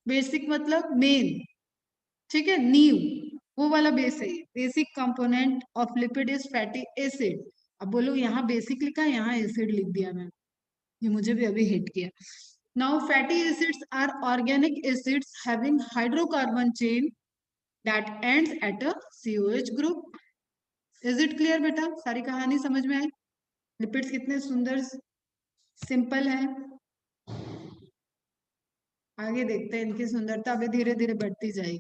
बेसिक मतलब मेन, ठीक है, नींव, वो वाला बेस है। Basic component of lipid is fatty acid. अब बोलो यहाँ बेसिक लिखा है, यहाँ एसिड लिख दिया मैं, ये मुझे भी अभी हिट किया। Now fatty acids are organic acids having hydrocarbon chain that ends at a COH group. Is it clear बेटा? सारी कहानी समझ में आई? लिपिड्स कितने सुंदर सिंपल है। आगे देखते हैं, इनकी सुंदरता अभी धीरे धीरे बढ़ती जाएगी।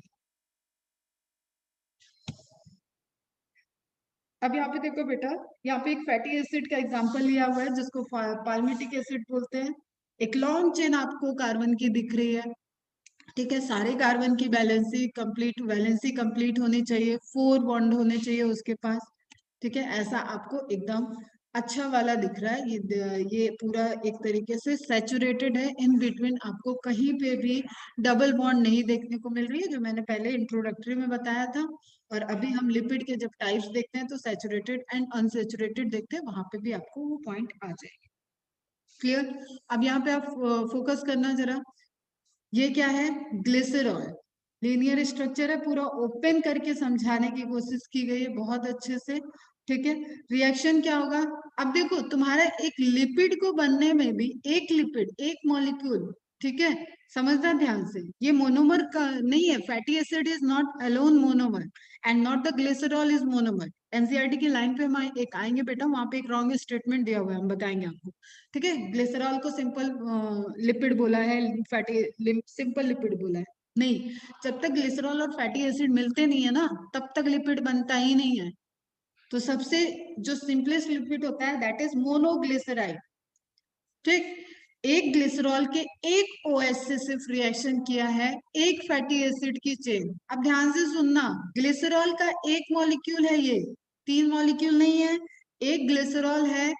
अब यहाँ पे देखो बेटा, यहाँ पे एक फैटी एसिड का एग्जांपल लिया हुआ है जिसको पाल्मिटिक एसिड बोलते हैं। एक लॉन्ग चेन आपको कार्बन की दिख रही है, ठीक है, सारे कार्बन की वैलेंसी कंप्लीट होनी चाहिए, 4 बॉन्ड होने चाहिए उसके पास, ठीक है, ऐसा आपको एकदम अच्छा वाला दिख रहा है। ये पूरा एक तरीके से सैचुरेटेड है, इन बिटवीन आपको कहीं पे भी डबल बॉन्ड नहीं देखने को मिल रही है, जो मैंने पहले इंट्रोडक्टरी में बताया था। और अभी हम लिपिड के जब टाइप्स देखते हैं तो सैचुरेटेड एंड अनसैचुरेटेड देखते हैं, वहां पे भी आपको वो पॉइंट आ जाएगा। क्लियर? अब यहाँ पे आप फोकस करना जरा। ये क्या है? ग्लिसरॉल। लीनियर स्ट्रक्चर है, पूरा ओपन करके समझाने की कोशिश की गई है बहुत अच्छे से, ठीक है। रिएक्शन क्या होगा? अब देखो, तुम्हारा एक लिपिड को बनने में भी, एक लिपिड, एक मॉलिक्यूल ठीक है, समझना ध्यान से, ये मोनोमर का नहीं है। Fatty acid is not alone monomer and not the glycerol is monomer. NCERT की लाइन पे हम एक आएंगे बेटा, वहां पे एक रॉन्ग स्टेटमेंट दिया हुआ है, हम बताएंगे आपको। ठीक है, ग्लिसरॉल को सिंपल लिपिड बोला है, फैटी सिंपल लिपिड बोला है। नहीं, जब तक ग्लिसरॉल और फैटी एसिड मिलते नहीं है ना, तब तक लिपिड बनता ही नहीं है। तो सबसे जो सिंपलेस्ट लिपिड होता है दैट इज मोनोग्लिसराइड। ठीक, एक ग्लिसरॉल के एक ओएच से सिर्फ रिएक्शन किया है एक फैटी एसिड की चेन। अब ध्यान से सुनना, ग्लिसरॉल का एक मॉलिक्यूल है, ये तीन मॉलिक्यूल नहीं है, एक ग्लिसरॉल है।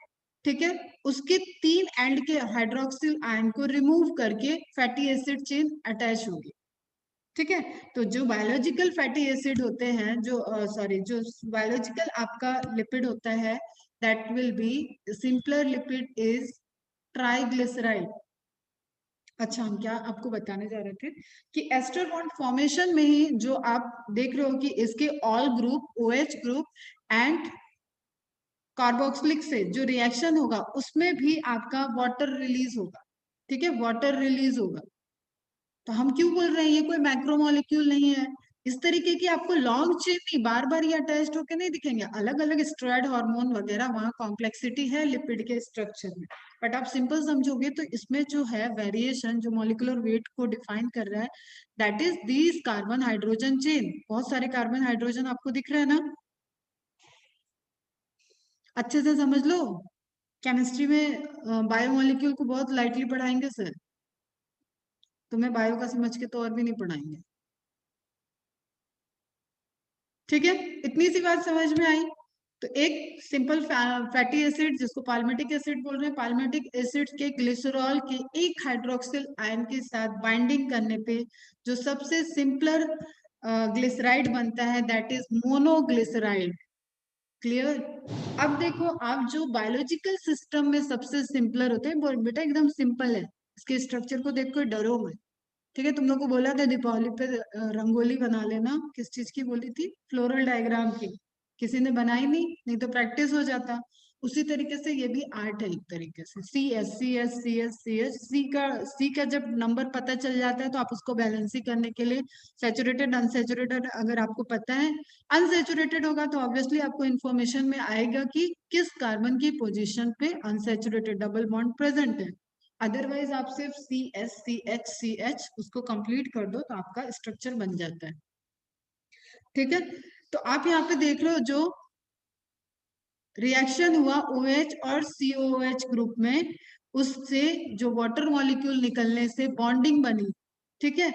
ठीक है, उसके तीन एंड के हाइड्रोक्सिल आयन को रिमूव करके फैटी एसिड चेन अटैच होगी। ठीक है, तो जो बायोलॉजिकल फैटी एसिड होते हैं, जो सॉरी जो बायोलॉजिकल आपका लिपिड होता है, that will be simpler lipid is triglyceride. अच्छा, हम क्या आपको बताने जा रहे थे कि एस्टर बॉन्ड फॉर्मेशन में ही जो आप देख रहे हो कि इसके all group, OH group and carboxylic से जो रिएक्शन होगा उसमें भी आपका वाटर रिलीज होगा। ठीक है, वाटर रिलीज होगा। तो हम क्यों बोल रहे हैं ये कोई मैक्रोमोलेक्यूल नहीं है। इस तरीके की आपको लॉन्ग चेन नहीं, बार बार ये अटैच्ड होकर नहीं दिखेंगे, अलग अलग स्टेरॉयड हार्मोन वगैरह, वहां कॉम्प्लेक्सिटी है लिपिड के स्ट्रक्चर में। बट आप सिंपल समझोगे तो इसमें जो है वेरिएशन, जो मॉलिक्यूलर वेट को डिफाइन कर रहा है, that is these carbon hydrogen chain. बहुत सारे कार्बन हाइड्रोजन आपको दिख रहे हैं ना, अच्छे से समझ लो। केमिस्ट्री में बायोमोलिक्यूल को बहुत लाइटली पढ़ाएंगे सर, तुम्हें बायो का समझ के तो और भी नहीं पढ़ाएंगे। ठीक है, इतनी सी बात समझ में आई। तो एक सिंपल फैटी एसिड जिसको पाल्मेटिक एसिड बोल रहे हैं, पाल्मेटिक एसिड के ग्लिसरॉल के एक हाइड्रोक्सिल आयन के साथ बाइंडिंग करने पे जो सबसे सिंपलर ग्लिसराइड बनता है दैट इज मोनोग्लिसराइड। क्लियर। अब देखो, आप जो बायोलॉजिकल सिस्टम में सबसे सिंपलर होते हैं वो बेटा एकदम सिंपल है, इसके स्ट्रक्चर को देखो, डरो मत। ठीक है, तुम लोग को बोला था दीपावली पे रंगोली बना लेना, किस चीज की बोली थी, फ्लोरल डायग्राम की। किसी ने बनाई नहीं, नहीं तो प्रैक्टिस हो जाता। उसी तरीके से ये भी आर्ट है एक तरीके से, सी का जब नंबर पता चल जाता है तो आप उसको बैलेंसिंग करने के लिए सैचुरेटेड अनसैचुरेटेड अगर आपको पता है, अनसैचुरेटेड होगा तो ऑब्वियसली आपको इंफॉर्मेशन में आएगा कि किस कार्बन की पोजीशन पे अनसैचुरेटेड डबल बॉन्ड प्रेजेंट है। अदरवाइज आप सिर्फ सी एच उसको कंप्लीट कर दो तो आपका स्ट्रक्चर बन जाता है। ठीक है, तो आप यहाँ पे देख रहे हो जो रिएक्शन हुआ OH और COOH ग्रुप में, उससे जो वाटर मॉलिक्यूल निकलने से बॉन्डिंग बनी। ठीक है,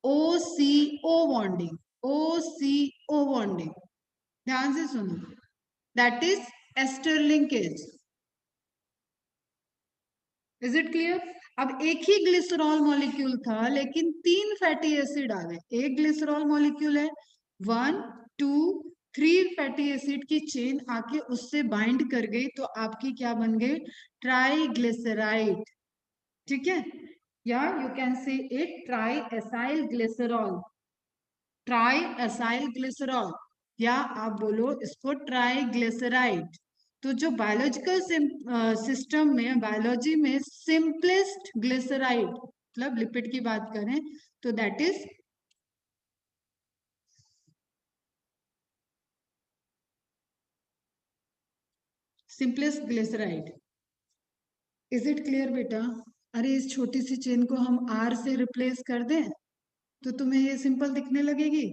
OCO बॉन्डिंग, OCO बॉन्डिंग, ध्यान से सुनो, that is ester linkage. Is it clear. अब एक ही ग्लिसरॉल मॉलिक्यूल था लेकिन तीन फैटी एसिड आ गए। एक ग्लिसरॉल मॉलिक्यूल है, 1 2 3 फैटी एसिड की चेन आके उससे बाइंड कर गई तो आपकी क्या बन गई, ट्राइग्लिसराइड। ठीक है, या you can say it try acyl glycerol, try acyl glycerol, या आप बोलो इसको ट्राइग्लिसराइड। तो जो बायोलॉजिकल सिस्टम में, बायोलॉजी में सिंपलेस्ट ग्लिसराइड मतलब लिपिड की बात करें तो that is simplest glyceride. Is it clear बेटा। अरे इस छोटी सी चेन को हम आर से रिप्लेस कर दें तो तुम्हें ये सिंपल दिखने लगेगी।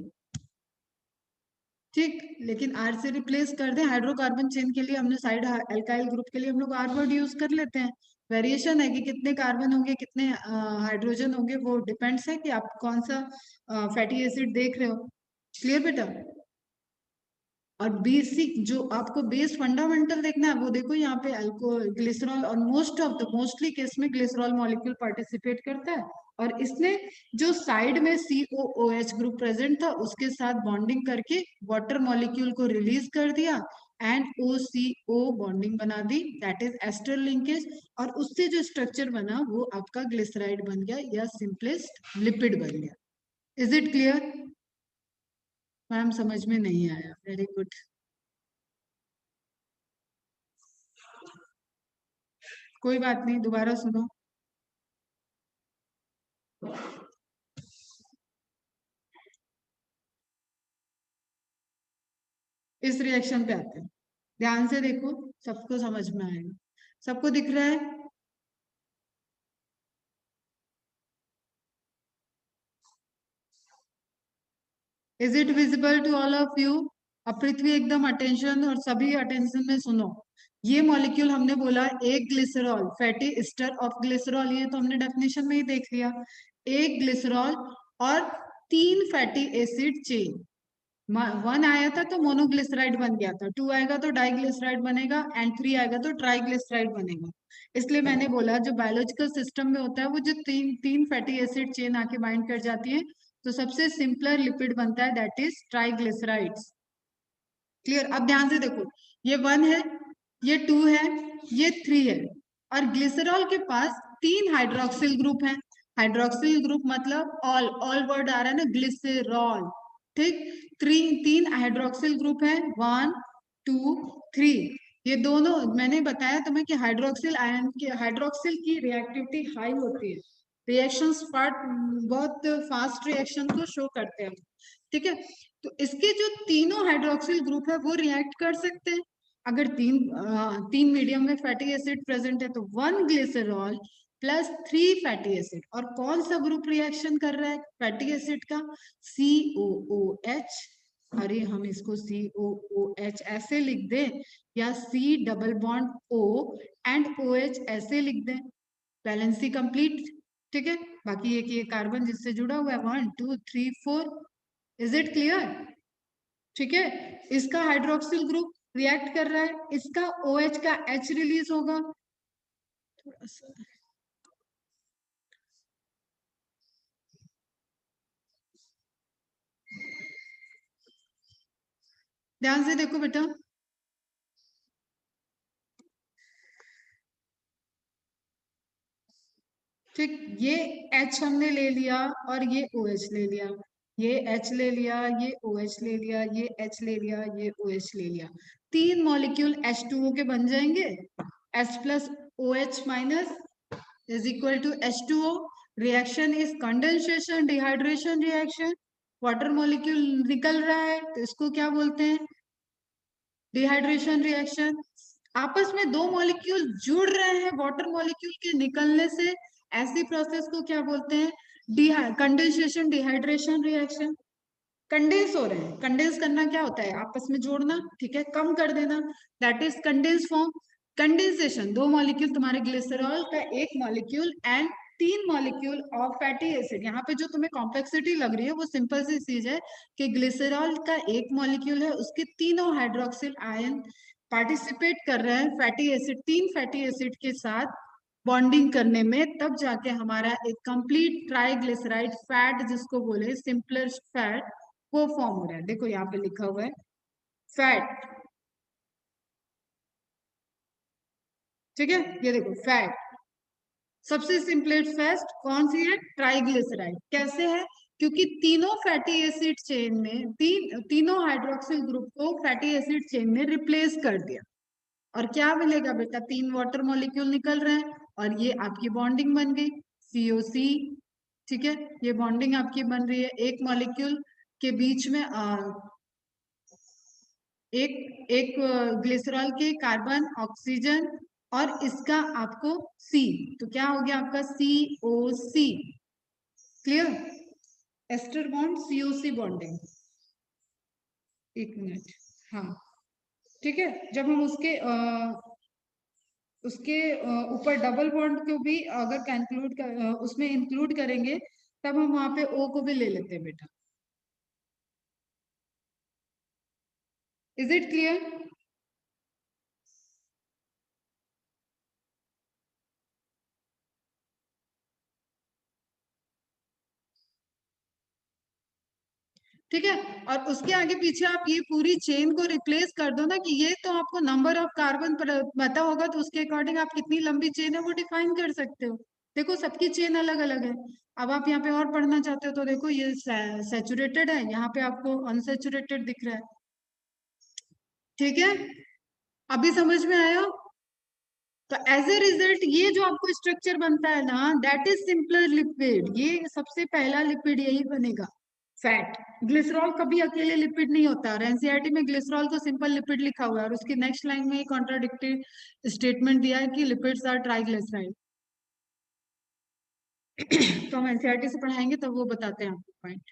ठीक, लेकिन आर से रिप्लेस कर दें, हाइड्रोकार्बन चेन के लिए हमने साइड एल्काइल ग्रुप के लिए हम लोग आर वर्ड यूज कर लेते हैं। वेरिएशन है कि कितने कार्बन होंगे, कितने हाइड्रोजन होंगे, वो डिपेंड्स है कि आप कौन सा फैटी एसिड देख रहे हो। क्लियर बेटा। और बेसिक जो आपको बेस फंडामेंटल देखना है वो देखो, यहाँ पे अल्कोहल ग्लिसरॉल और most of the mostly case में ग्लिसरॉल मॉलिक्यूल पार्टिसिपेट करता है, और इसने जो साइड में COOH ग्रुप प्रेजेंट था उसके साथ बॉन्डिंग करके वाटर मॉलिक्यूल को रिलीज कर दिया एंड OCO बॉन्डिंग बना दी, दैट इज एस्टर लिंकेज। और उससे जो स्ट्रक्चर बना वो आपका ग्लिसराइड बन गया या सिंपलेस्ट लिपिड बन गया। Is it clear. मैम समझ में नहीं आया, वेरी गुड। कोई बात नहीं, दोबारा सुनो। इस रिएक्शन पे आते हैं, ध्यान से देखो, सबको समझ में आएगा। सबको दिख रहा है? Is it visible to all of you? अब पृथ्वी एकदम अटेंशन, और सभी अटेंशन में सुनो। ये मॉलिक्यूल हमने बोला एक glycerol, fatty ester of glycerol, ये तो हमने डेफिनेशन में ही देख लिया। एक ग्लिसरॉल और तीन फैटी एसिड चेन। वन आया था तो मोनोग्लिसराइड बन गया था, टू आएगा तो डाइग्लिसराइड बनेगा, एंड थ्री आएगा तो ट्राइग्लिसराइड बनेगा। इसलिए मैंने बोला जो बायोलॉजिकल सिस्टम में होता है वो जो तीन तीन फैटी एसिड चेन आके बाइंड कर जाती है, तो सबसे सिंपलर लिपिड बनता है, दैट इज ट्राइग्लिसराइड्स। क्लियर? अब ध्यान से देखो, ये वन है, ये टू है, ये थ्री है, और ग्लिसरॉल के पास तीन हाइड्रोक्सिल ग्रुप है। हाइड्रोक्सिल ग्रुप मतलब ऑल, ऑल वर्ड आ रहा है ना, ग्लिसरॉल। ठीक, तीन हाइड्रोक्सिल ग्रुप है, वन टू थ्री। ये दोनों मैंने बताया तुम्हें कि हाइड्रोक्सिल आयन की, हाइड्रोक्सिल की रिएक्टिविटी हाई होती है, रिएक्शंस पार्ट बहुत फास्ट रिएक्शन को शो करते हैं। ठीक है, तो इसके जो तीनों हाइड्रोक्सिल ग्रुप है वो रिएक्ट कर सकते हैं। अगर तीन मीडियम में फैटी एसिड प्रेजेंट है तो one glycerol plus three fatty acid, और कौन सा ग्रुप रिएक्शन कर रहा है फैटी एसिड का? COOH। अरे हम इसको COOH ऐसे लिख दें, या C double bond O and OH ऐसे लिख दें, बैलेंसी कंप्लीट। ठीक है, बाकी ये कार्बन जिससे जुड़ा हुआ है 1 2 3 4। Is it clear? ठीक है, इसका हाइड्रोक्सिल ग्रुप रिएक्ट कर रहा है, इसका OH का H रिलीज होगा। थोड़ा सा ध्यान से देखो बेटा। ठीक, ये H हमने ले लिया और ये OH ले लिया, ये H ले लिया, ये OH ले लिया, ये H ले लिया, ये OH ले लिया। तीन मॉलिक्यूल H2O के बन जाएंगे। H plus OH minus is equal to H2O। Reaction is condensation dehydration reaction. Water molecule निकल रहा है तो इसको क्या बोलते हैं? Dehydration reaction. आपस में दो मॉलिक्यूल जुड़ रहे हैं वाटर मॉलिक्यूल के निकलने से, ऐसी प्रोसेस को क्या बोलते हैं? Condensation dehydration reaction. कंडेंस हो रहे हैं, कंडेंस करना क्या होता है? आपस में जोड़ना, ठीक है, कम कर देना, that is condense form. Condensation, दो मॉलिक्यूल तुम्हारे ग्लिसरॉल का, एक मॉलिक्यूल एंड तीन मॉलिक्यूल ऑफ फैटी एसिड। यहाँ पे जो तुम्हें कॉम्प्लेक्सिटी लग रही है वो सिंपल सी चीज है कि ग्लिसरॉल का एक मॉलिक्यूल है, उसके तीनों हाइड्रोक्सिल आयन पार्टिसिपेट कर रहे हैं फैटी एसिड, तीन फैटी एसिड के साथ बॉन्डिंग करने में, तब जाके हमारा एक कंप्लीट ट्राइग्लिसराइड फैट, जिसको बोले सिंपलर फैट, वो फॉर्म हो रहा है। देखो यहाँ पे लिखा हुआ है फैट। ठीक है, ये देखो फैट। सबसे सिंपलेस्ट फैट कौन सी है? ट्राइग्लिसराइड। कैसे है? क्योंकि तीनों फैटी एसिड चेन में, तीनों हाइड्रोक्सिल ग्रुप को फैटी एसिड चेन ने रिप्लेस कर दिया, और क्या मिलेगा बेटा? तीन वाटर मॉलिक्यूल निकल रहे हैं, और ये आपकी बॉन्डिंग बन गई COC। ठीक है, ये बॉन्डिंग आपकी बन रही है, एक मॉलिक्यूल के बीच में एक एक ग्लिसरॉल के कार्बन ऑक्सीजन, और इसका आपको C, तो क्या हो गया आपका COC। Clear? Ester bond COC bonding. एक मिनट, हाँ, ठीक है। जब हम उसके ऊपर डबल बॉन्ड को भी अगर उसमें इंक्लूड करेंगे, तब हम वहां पे O को भी ले लेते हैं बेटा। Is it clear? ठीक है, और उसके आगे पीछे आप ये पूरी चेन को रिप्लेस कर दो ना, कि ये तो आपको नंबर ऑफ कार्बन पता होगा, तो उसके अकॉर्डिंग आप कितनी लंबी चेन है वो डिफाइन कर सकते हो। देखो सबकी चेन अलग अलग है। अब आप यहाँ पे और पढ़ना चाहते हो तो देखो, ये सैचुरेटेड है, यहाँ पे आपको अनसेचुरेटेड दिख रहा है। ठीक है, अभी समझ में आया? तो एज ए रिजल्ट ये जो आपको स्ट्रक्चर बनता है ना, दैट इज सिंपलर लिपिड। ये सबसे पहला लिपिड यही बनेगा, फैट। ग्लिसरॉल कभी अकेले लिपिड नहीं होता, और एनसीईआरटी में ग्लिसरॉल को सिंपल लिपिड लिखा हुआ है, और उसकी नेक्स्ट लाइन में कॉन्ट्राडिक्टरी स्टेटमेंट दिया है कि लिपिड्स आर ट्राइग्लिसराइड। तो हम एनसीईआरटी से पढ़ाएंगे तब वो बताते हैं आपको point.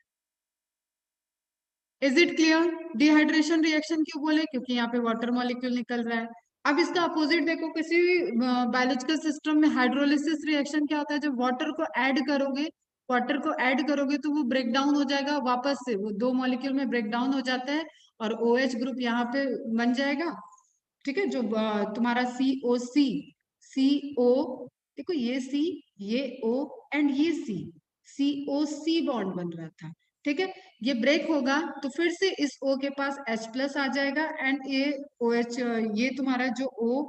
Is it clear? Dehydration reaction क्यों बोले? क्योंकि यहाँ पे वाटर मॉलिक्यूल निकल रहा है। अब इसका अपोजिट देखो, किसी बायोलॉजिकल सिस्टम में हाइड्रोलिसिस रिएक्शन क्या होता है? जब वाटर को ऐड करोगे तो वो ब्रेक डाउन हो जाएगा, वापस से वो दो मॉलिक्यूल में ब्रेक डाउन हो जाता है, और OH ग्रुप यहाँ पे बन जाएगा। ठीक है, जो तुम्हारा CO, देखो ये C, ये O एंड ये COC बॉन्ड बन रहा था। ठीक है, ये ब्रेक होगा तो फिर से इस O के पास H+ आ जाएगा, एंड ये OH, ये तुम्हारा जो O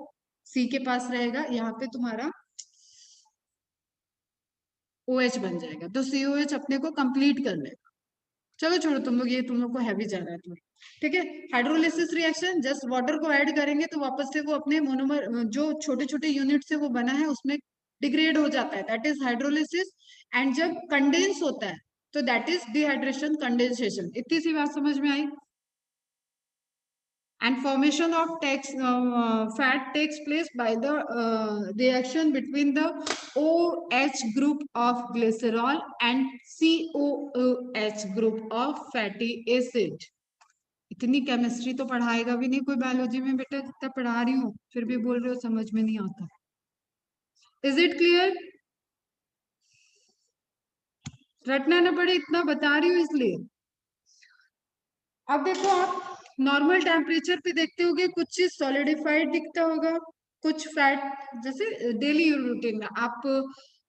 C के पास रहेगा, यहाँ पे तुम्हारा OH बन जाएगा, तो COH अपने को कंप्लीट कर लेगा। चलो छोड़ो तुम लोग, ये तुम लोग को हैवी जा रहा है तुम्हें। ठीक है, हाइड्रोलिसिस रिएक्शन, जस्ट वाटर को ऐड करेंगे तो वापस से वो अपने मोनोमर जो छोटे छोटे यूनिट से वो बना है उसमें डिग्रेड हो जाता है, दैट इज हाइड्रोलिसिस। एंड जब कंडेंस होता है तो दैट इज डिहाइड्रेशन, कंडेंसेशन। इतनी सी बात समझ में आई? And formation of fat takes place by the reaction between the OH group of glycerol and COOH group of fatty acid। इतनी केमिस्ट्री तो पढ़ाएगा भी नहीं कोई बायोलॉजी में बेटा, जितना पढ़ा रही हूँ फिर भी बोल रहे हो समझ में नहीं आता। Is it clear? रटना ना पड़े इतना बता रही हूँ इसलिए। अब देखो, आप नॉर्मल टेम्परेचर पे देखते होगे कुछ चीज सॉलिडिफाइड दिखता होगा, कुछ फैट, जैसे डेली रूटीन में आप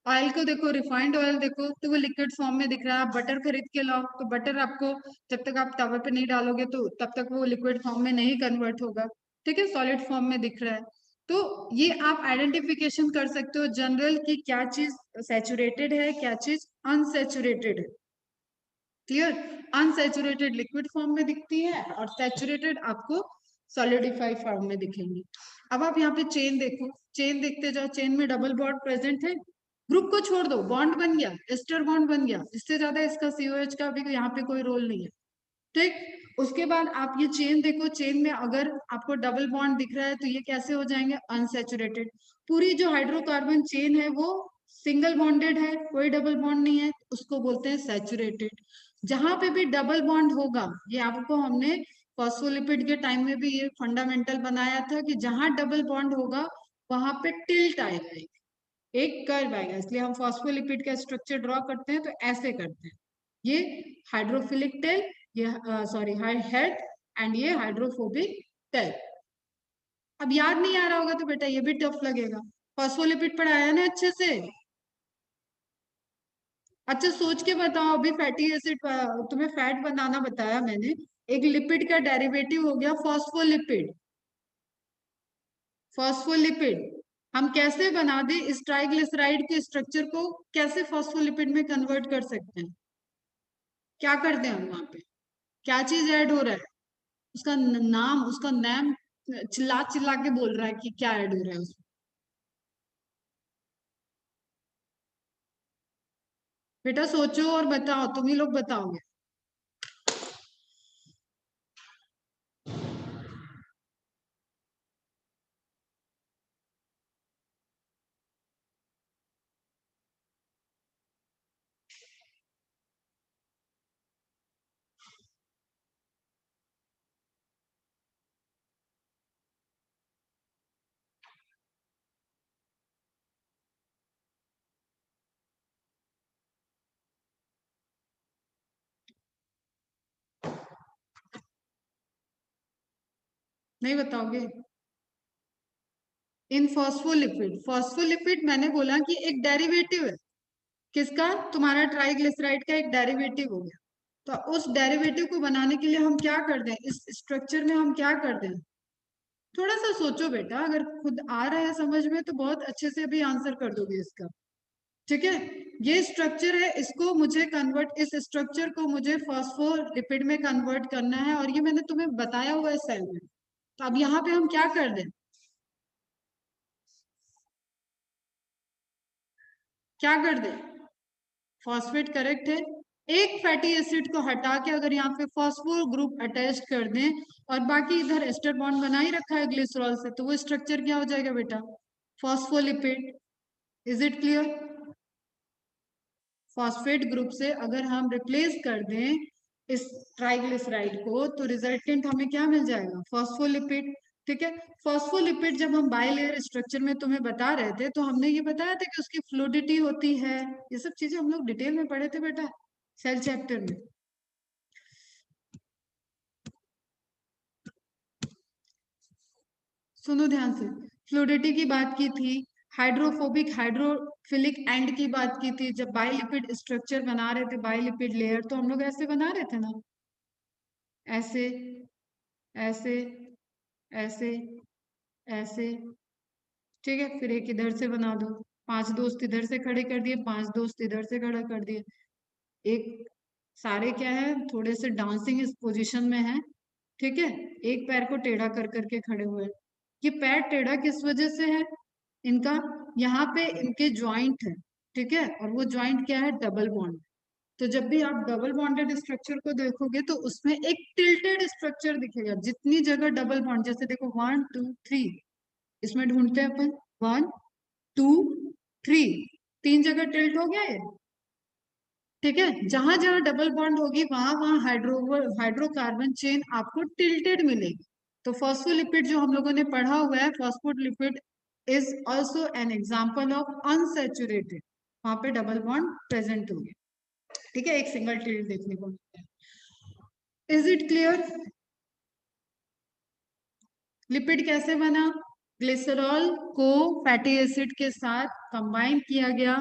ऑयल को देखो, रिफाइंड ऑयल देखो तो वो लिक्विड फॉर्म में दिख रहा है। आप बटर खरीद के लाओ तो बटर आपको, जब तक आप तवे पे नहीं डालोगे तो तब तक वो लिक्विड फॉर्म में नहीं कन्वर्ट होगा। ठीक है, सॉलिड फॉर्म में दिख रहा है। तो ये आप आइडेंटिफिकेशन कर सकते हो जनरल की, क्या चीज सैचुरेटेड है, क्या चीज अनसैचुरेटेड है। क्लियर? अनसैचुरेटेड लिक्विड फॉर्म में दिखती है और सैचुरेटेड आपको सॉलिडिफाइड फॉर्म में दिखेंगी। अब आप यहाँ पे चेन देखो, चेन देखते जाओ, चेन में डबल बॉन्ड प्रेजेंट है। ग्रुप को छोड़ दो, बॉन्ड बन गया, एस्टर बॉन्ड बन गया, इससे ज्यादा इसका COH का भी यहाँ पे कोई रोल नहीं है। ठीक, उसके बाद आप ये चेन देखो, चेन में अगर आपको डबल बॉन्ड दिख रहा है तो ये कैसे हो जाएंगे? अनसैचुरेटेड। पूरी जो हाइड्रोकार्बन चेन है वो सिंगल बॉन्डेड है, कोई डबल बॉन्ड नहीं है, उसको बोलते हैं सैचुरेटेड। जहां पे भी डबल बॉन्ड होगा, ये आपको हमने फॉस्फोलिपिड के टाइम में भी ये फंडामेंटल बनाया था कि जहां डबल बॉन्ड होगा वहां पे टिल्ट आएगा, एक कर्व आएगा। इसलिए हम फॉस्फोलिपिड का स्ट्रक्चर ड्रॉ करते हैं तो ऐसे करते हैं, ये हाइड्रोफिलिक टेल, ये सॉरी हेड, एंड ये हाइड्रोफोबिक टेल। अब याद नहीं आ रहा होगा तो बेटा ये भी टफ लगेगा। फॉस्फोलिपिड पढ़ाया ना अच्छे से? अच्छा सोच के बताओ, अभी फैटी एसिड, तुम्हें फैट बनाना बताया मैंने, एक लिपिड का डेरिवेटिव हो गया फॉस्फोलिपिड। फॉस्फोलिपिड हम कैसे बना दे, इस ट्राइग्लिसराइड के स्ट्रक्चर को कैसे फॉस्फोलिपिड में कन्वर्ट कर सकते हैं? क्या करते हैं हम वहां पे? क्या चीज ऐड हो रहा है? उसका नाम चिल्ला चिल्ला के बोल रहा है कि क्या ऐड हो रहा है उसमें। बेटा सोचो और बताओ, तुम ही लोग बताओगे। नहीं बताओगे? इन फॉस्फोलिपिड मैंने बोला कि एक डेरिवेटिव है। किसका? तुम्हारा ट्राइग्लिसराइड का एक डेरिवेटिव हो गया। तो उस डेरिवेटिव को बनाने के लिए हम क्या कर दें, इस स्ट्रक्चर में हम क्या कर दें? थोड़ा सा सोचो बेटा, अगर खुद आ रहा है समझ में तो बहुत अच्छे से भी आंसर कर दोगे इसका। ठीक है, ये स्ट्रक्चर है, इसको मुझे कन्वर्ट, इस स्ट्रक्चर को मुझे फॉस्फोलिपिड में कन्वर्ट करना है, और ये मैंने तुम्हें बताया हुआ है सेल में। तो अब यहाँ पे हम क्या कर दें? क्या कर दे, फॉस्फेट करेक्ट है। एक फैटी एसिड को हटा के अगर यहाँ पे फॉस्फोर ग्रुप अटैच कर दें और बाकी इधर एस्टर बॉन्ड बना ही रखा है ग्लिसरॉल से, तो वो स्ट्रक्चर क्या हो जाएगा बेटा, phospholipid. Is it clear? Phosphate group से अगर हम रिप्लेस कर दें इस ट्राइग्लिसराइड को तो रिजल्टेंट हमें क्या मिल जाएगा, फॉस्फोलिपिड। ठीक है, फॉस्फोलिपिड जब हम बाइलेयर स्ट्रक्चर में तुम्हें बता रहे थे तो हमने ये बताया था कि उसकी फ्लूइडिटी होती है, ये सब चीजें हम लोग डिटेल में पढ़े थे बेटा सेल चैप्टर में। सुनो ध्यान से, फ्लूइडिटी की बात की थी, हाइड्रोफोबिक हाइड्रोफिलिक एंड की बात की थी, जब बाइलिपिड स्ट्रक्चर बना रहे थे बाइलिपिड लेयर तो हम लोग ऐसे बना रहे थे ना, ऐसे ऐसे ऐसे ऐसे। ठीक है, फिर एक इधर से बना दो, 5 दोस्त इधर से खड़े कर दिए, 5 दोस्त इधर से खड़ा कर दिए। एक सारे क्या है, थोड़े से डांसिंग इस पोजीशन में है। ठीक है, एक पैर को टेढ़ा कर करके खड़े हुए हैं। ये पैर टेढ़ा किस वजह से है, इनका यहाँ पे इनके ज्वाइंट है। ठीक है, और वो ज्वाइंट क्या है, डबल बॉन्ड। तो जब भी आप डबल बॉन्डेड स्ट्रक्चर को देखोगे तो उसमें एक टिल्टेड स्ट्रक्चर दिखेगा, जितनी जगह डबल बॉन्ड, जैसे देखो 1 2 3, इसमें ढूंढते हैं अपन 1 2 3, 3 जगह टिल्ट हो गया ये। ठीक है, जहां जहां डबल बॉन्ड होगी वहां वहां हाइड्रोकार्बन चेन आपको टिल्टेड मिलेगी। तो फॉस्फोलिपिड जो हम लोगों ने पढ़ा हुआ है, phospholipid is also an example of unsaturated, वहां पे डबल बॉन्ड प्रेजेंट होगी। ठीक है, एक सिंगल टिल्ट देखने को मिलता है। Is it clear? लिपिड कैसे बना, ग्लिसरॉल को फैटी एसिड के साथ कंबाइन किया गया।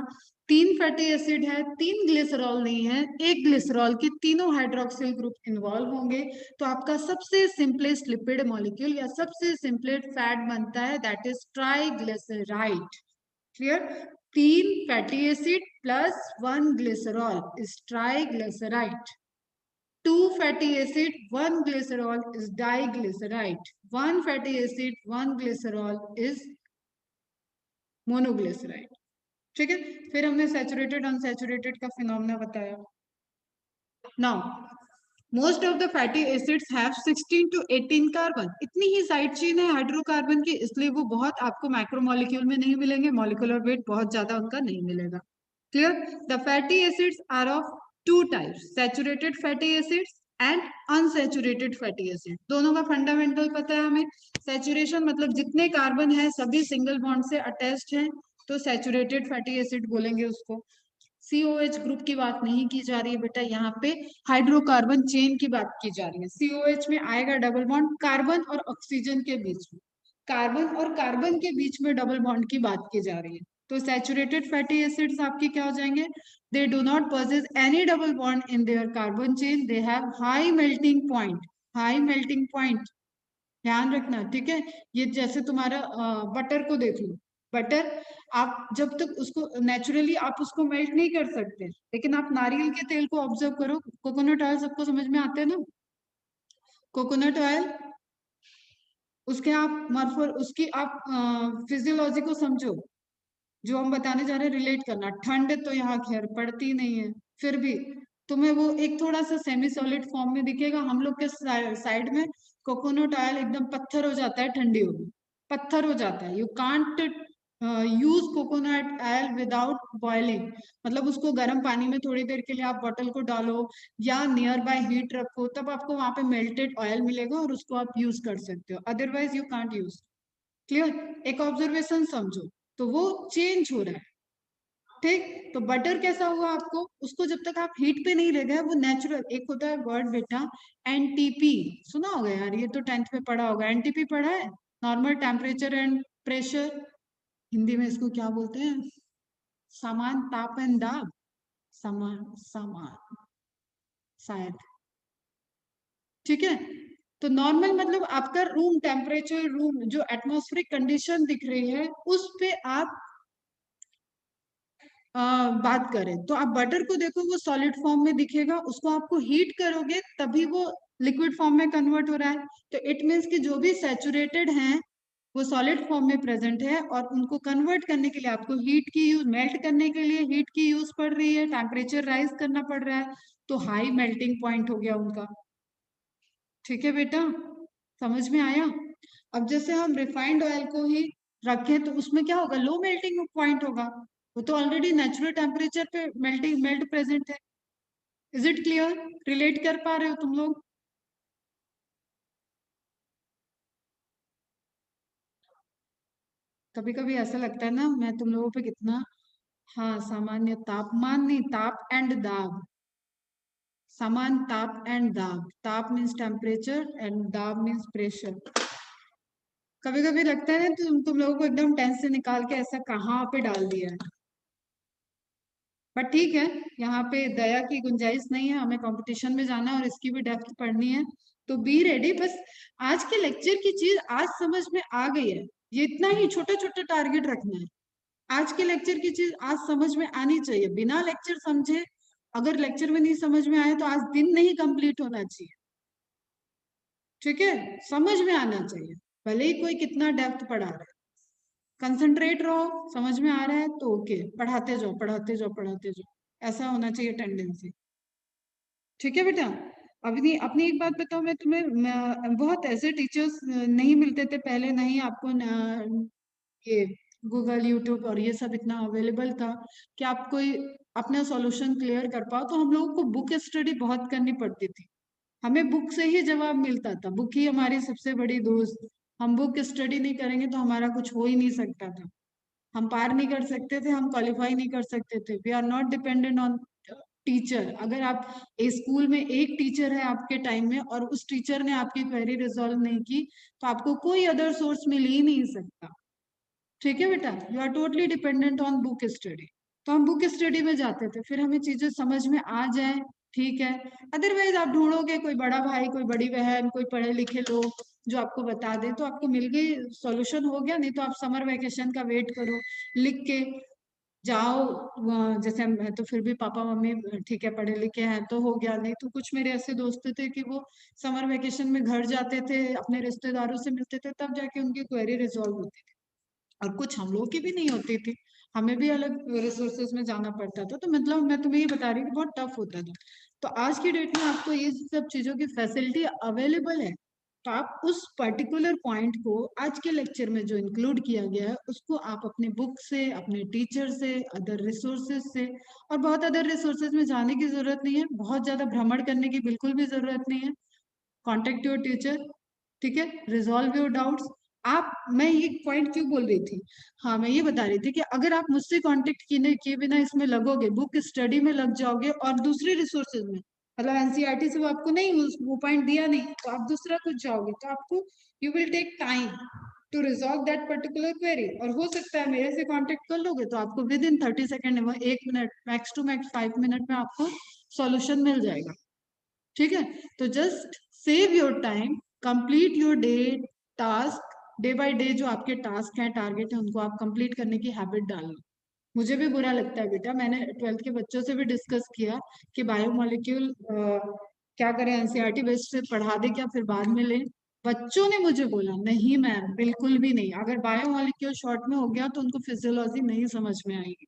3 फैटी एसिड है, 3 ग्लिसरॉल नहीं है, एक ग्लिसरॉल के तीनों हाइड्रोक्सिल ग्रुप इन्वॉल्व होंगे, तो आपका सबसे सिंपलेस्ट लिपिड मॉलिक्यूल या सबसे सिंपलेस्ट फैट बनता है, that is triglyceride. Clear? 3 fatty acid plus 1 glycerol is triglyceride. 2 fatty acid, 1 glycerol is diglyceride. 1 fatty acid, 1 glycerol is monoglyceride. ठीक है, फिर हमने सैचुरेटेड अनसैचुरेटेड का फिनोमेना बताया। Now most of the fatty acids have 16 to 18 carbon, इतनी ही साइड चेन है हाइड्रोकार्बन की, इसलिए वो बहुत आपको मैक्रोमोलिक्यूल में नहीं मिलेंगे, मॉलिक्यूलर वेट बहुत ज्यादा उनका नहीं मिलेगा। Clear? The fatty acids are of 2 types, saturated fatty acids and unsaturated fatty acid. दोनों का फंडामेंटल पता है हमें, सैचुरेशन मतलब जितने कार्बन है सभी सिंगल बॉन्ड से अटैच्ड हैं, तो सैचुरेटेड फैटी एसिड बोलेंगे उसको। COH ग्रुप की बात नहीं की जा रही है बेटा, यहाँ पे हाइड्रोकार्बन चेन की बात की जा रही है। COH में आएगा डबल बॉन्ड कार्बन और ऑक्सीजन के बीच में, कार्बन और कार्बन के बीच में डबल बॉन्ड की बात की जा रही है। तो सैचुरेटेड फैटी एसिड्स आपके क्या हो जाएंगे, they do not possess any double bond in their carbon chain, they have high melting point, high melting point, ध्यान रखना। ठीक है, ये जैसे तुम्हारा बटर को देख लो, बटर आप जब तक उसको नेचुरली आप उसको मेल्ट नहीं कर सकते, लेकिन आप नारियल के तेल को ऑब्जर्व करो, कोकोनट ऑयल सबको समझ में आते हैं ना, कोकोनट ऑयल, उसके आप मॉर्फो उसकी आप फिजियोलॉजी को समझो, जो हम बताने जा रहे हैं रिलेट करना। ठंड तो यहाँ खैर पड़ती नहीं है, फिर भी तुम्हें वो एक थोड़ा सा सेमी सॉलिड फॉर्म में दिखेगा, हम लोग के साइड में कोकोनट ऑयल एकदम पत्थर हो जाता है, ठंडी होगी पत्थर हो जाता है। You can't use coconut oil without boiling, मतलब उसको गर्म पानी में थोड़ी देर के लिए आप बॉटल को डालो या नियर बाय हीट रखो, तब आपको वहां पे मेल्टेड ऑयल मिलेगा और उसको आप यूज कर सकते हो, otherwise you can't use. Clear? एक ऑब्जर्वेशन समझो, तो वो चेंज हो रहा है। ठीक, तो बटर कैसा हुआ आपको, उसको जब तक आप हीट पे नहीं ले गए, वो नेचुरल, एक होता है वर्ड बेटा एनटीपी, सुना होगा यार, ये तो 10th में पढ़ा होगा, एनटीपी पढ़ा है, normal temperature and pressure, Hindi में इसको क्या बोलते हैं, समान ताप एंड दाब, समान समान शायद। ठीक है, तो नॉर्मल मतलब आपका रूम टेम्परेचर, रूम जो एटमॉस्फेरिक कंडीशन दिख रही है उस पे आप बात करें, तो आप बटर को देखो वो सॉलिड फॉर्म में दिखेगा, उसको आपको हीट करोगे तभी वो लिक्विड फॉर्म में कन्वर्ट हो रहा है। तो इट मीन्स कि जो भी सैचुरेटेड हैं वो सॉलिड फॉर्म में प्रेजेंट है, और उनको कन्वर्ट करने के लिए आपको हीट की यूज, मेल्ट करने के लिए हीट की यूज पड़ रही है, टेम्परेचर राइज करना पड़ रहा है, तो हाई मेल्टिंग पॉइंट हो गया उनका। ठीक है बेटा, समझ में आया? अब जैसे हम रिफाइंड ऑयल को ही रखें तो उसमें क्या होगा, लो मेल्टिंग पॉइंट होगा, वो तो ऑलरेडी नेचुरल टेम्परेचर पे मेल्ट प्रेजेंट है। Is it clear? रिलेट कर पा रहे हो तुम लोग? कभी कभी ऐसा लगता है ना मैं तुम लोगों पे कितना, हाँ सामान्य तापमान नहीं, ताप एंड दाब, समान ताप एंड दाब, ताप मीन्स टेम्परेचर एंड दाब मीन्स प्रेशर। कभी कभी लगता है ना तुम लोगों को एकदम टेंस से निकाल के ऐसा कहाँ पे डाल दिया है, बट ठीक है, यहाँ पे दया की गुंजाइश नहीं है, हमें कंपटीशन में जाना है और इसकी भी डेप्थ पढ़नी है, तो बी रेडी। बस आज के लेक्चर की चीज आज समझ में आ गई है, ये इतना ही छोटा छोटा टारगेट रखना है। आज के लेक्चर की चीज आज समझ में आनी चाहिए, बिना लेक्चर समझे, अगर लेक्चर में नहीं समझ में आए तो आज दिन नहीं कंप्लीट होना चाहिए। ठीक है, समझ में आना चाहिए, भले ही कोई कितना डेप्थ पढ़ा रहा है, कंसंट्रेट रहो, समझ में आ रहा है तो ओके, पढ़ाते जाओ पढ़ाते जाओ पढ़ाते जाओ, ऐसा होना चाहिए टेंडेंसी। ठीक है बेटा, अपनी अपनी एक बात बताओ, मैं तुम्हें बहुत ऐसे टीचर्स नहीं मिलते थे पहले, नहीं आपको ये गूगल यूट्यूब और ये सब इतना अवेलेबल था कि आप कोई अपना सॉल्यूशन क्लियर कर पाओ, तो हम लोगों को बुक स्टडी बहुत करनी पड़ती थी, हमें बुक से ही जवाब मिलता था, बुक ही हमारी सबसे बड़ी दोस्त। हम बुक स्टडी नहीं करेंगे तो हमारा कुछ हो ही नहीं सकता था, हम पार नहीं कर सकते थे, हम क्वालिफाई नहीं कर सकते थे। We are not dependent on teacher. अगर आप स्कूल में एक टीचर है आपके टाइम में और उस टीचर ने आपकी क्वेरी रिजॉल्व नहीं की, तो आपको कोई अदर सोर्स मिल ही नहीं सकता। ठीक है बेटा, you are totally dependent on book study. तो हम बुक स्टडी में जाते थे, फिर हमें चीजें समझ में आ जाए, ठीक है। अदरवाइज आप ढूंढोगे कोई बड़ा भाई, कोई बड़ी बहन, कोई पढ़े लिखे लोग जो आपको बता दे, तो आपको मिल गई, सॉल्यूशन हो गया, नहीं तो आप समर वेकेशन का वेट करो, लिख के जाओ। जैसे मैं तो फिर भी पापा मम्मी ठीक है पढ़े लिखे हैं तो हो गया, नहीं तो कुछ मेरे ऐसे दोस्त थे कि वो समर वेकेशन में घर जाते थे, अपने रिश्तेदारों से मिलते थे, तब जाके उनकी क्वेरी रिजॉल्व होती थी, और कुछ हम लोग की भी नहीं होती थी, हमें भी अलग रिसोर्सेज में जाना पड़ता था। तो मतलब मैं तुम्हें ये बता रही हूँ कि बहुत टफ होता था। तो आज की डेट में आपको ये सब चीजों की फैसिलिटी अवेलेबल है, तो आप उस पर्टिकुलर पॉइंट को आज के लेक्चर में जो इंक्लूड किया गया है उसको आप अपने बुक से, अपने टीचर से, अदर रिसोर्सेज से, और बहुत अदर रिसोर्सेज में जाने की जरूरत नहीं है, बहुत ज्यादा भ्रमण करने की बिल्कुल भी जरूरत नहीं है। कॉन्टेक्ट योर टीचर, ठीक है, रिजॉल्व योर डाउट्स। आप, मैं ये पॉइंट क्यों बोल रही थी, हाँ मैं ये बता रही थी कि अगर आप मुझसे कांटेक्ट किए बिना इसमें लगोगे, बुक स्टडी में लग जाओगे और दूसरे रिसोर्सेज में, मतलब एनसीईआरटी से वो आपको नहीं, वो पॉइंट दिया नहीं तो आप दूसरा कुछ जाओगे, तो आपको, you will take time to resolve that particular query, और हो सकता है मेरे से कांटेक्ट कर लोगे तो आपको within 30 second, 1 minute, max to max 5 minute में आपको सॉल्यूशन मिल जाएगा। ठीक है, तो just save your time, complete your day task, day by day जो आपके टास्क हैं, टारगेट है, उनको आप कंप्लीट करने की हैबिट डालना। मुझे भी बुरा लगता है बेटा, मैंने 12th के बच्चों से भी डिस्कस किया कि बायोमोलिक्यूल क्या करें, एनसीईआरटी बेस्ड से पढ़ा दे क्या, फिर बाद में ले। बच्चों ने मुझे बोला नहीं मैम, बिल्कुल भी नहीं, अगर बायोमोलिक्यूल शॉर्ट में हो गया तो उनको फिजियोलॉजी नहीं समझ में आएगी,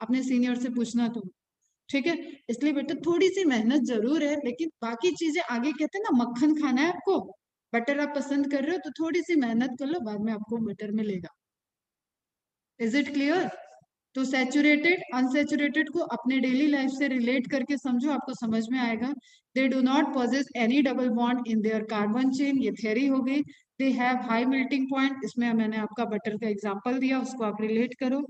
अपने सीनियर से पूछना तुम। ठीक है, इसलिए बेटा थोड़ी सी मेहनत जरूर है, लेकिन बाकी चीजें आगे, कहते हैं ना मक्खन खाना है आपको, बटर आप पसंद कर रहे हो तो थोड़ी सी मेहनत कर लो, बाद में आपको बटर मिलेगा। Is it clear? तो सैचुरेटेड अनसैचुरेटेड को अपने डेली लाइफ से रिलेट करके समझो, आपको समझ में आएगा। They do not possess any double bond in their carbon chain, ये थियरी हो गई। They have high melting point, इसमें मैंने आपका बटर का एग्जांपल दिया, उसको आप रिलेट करो।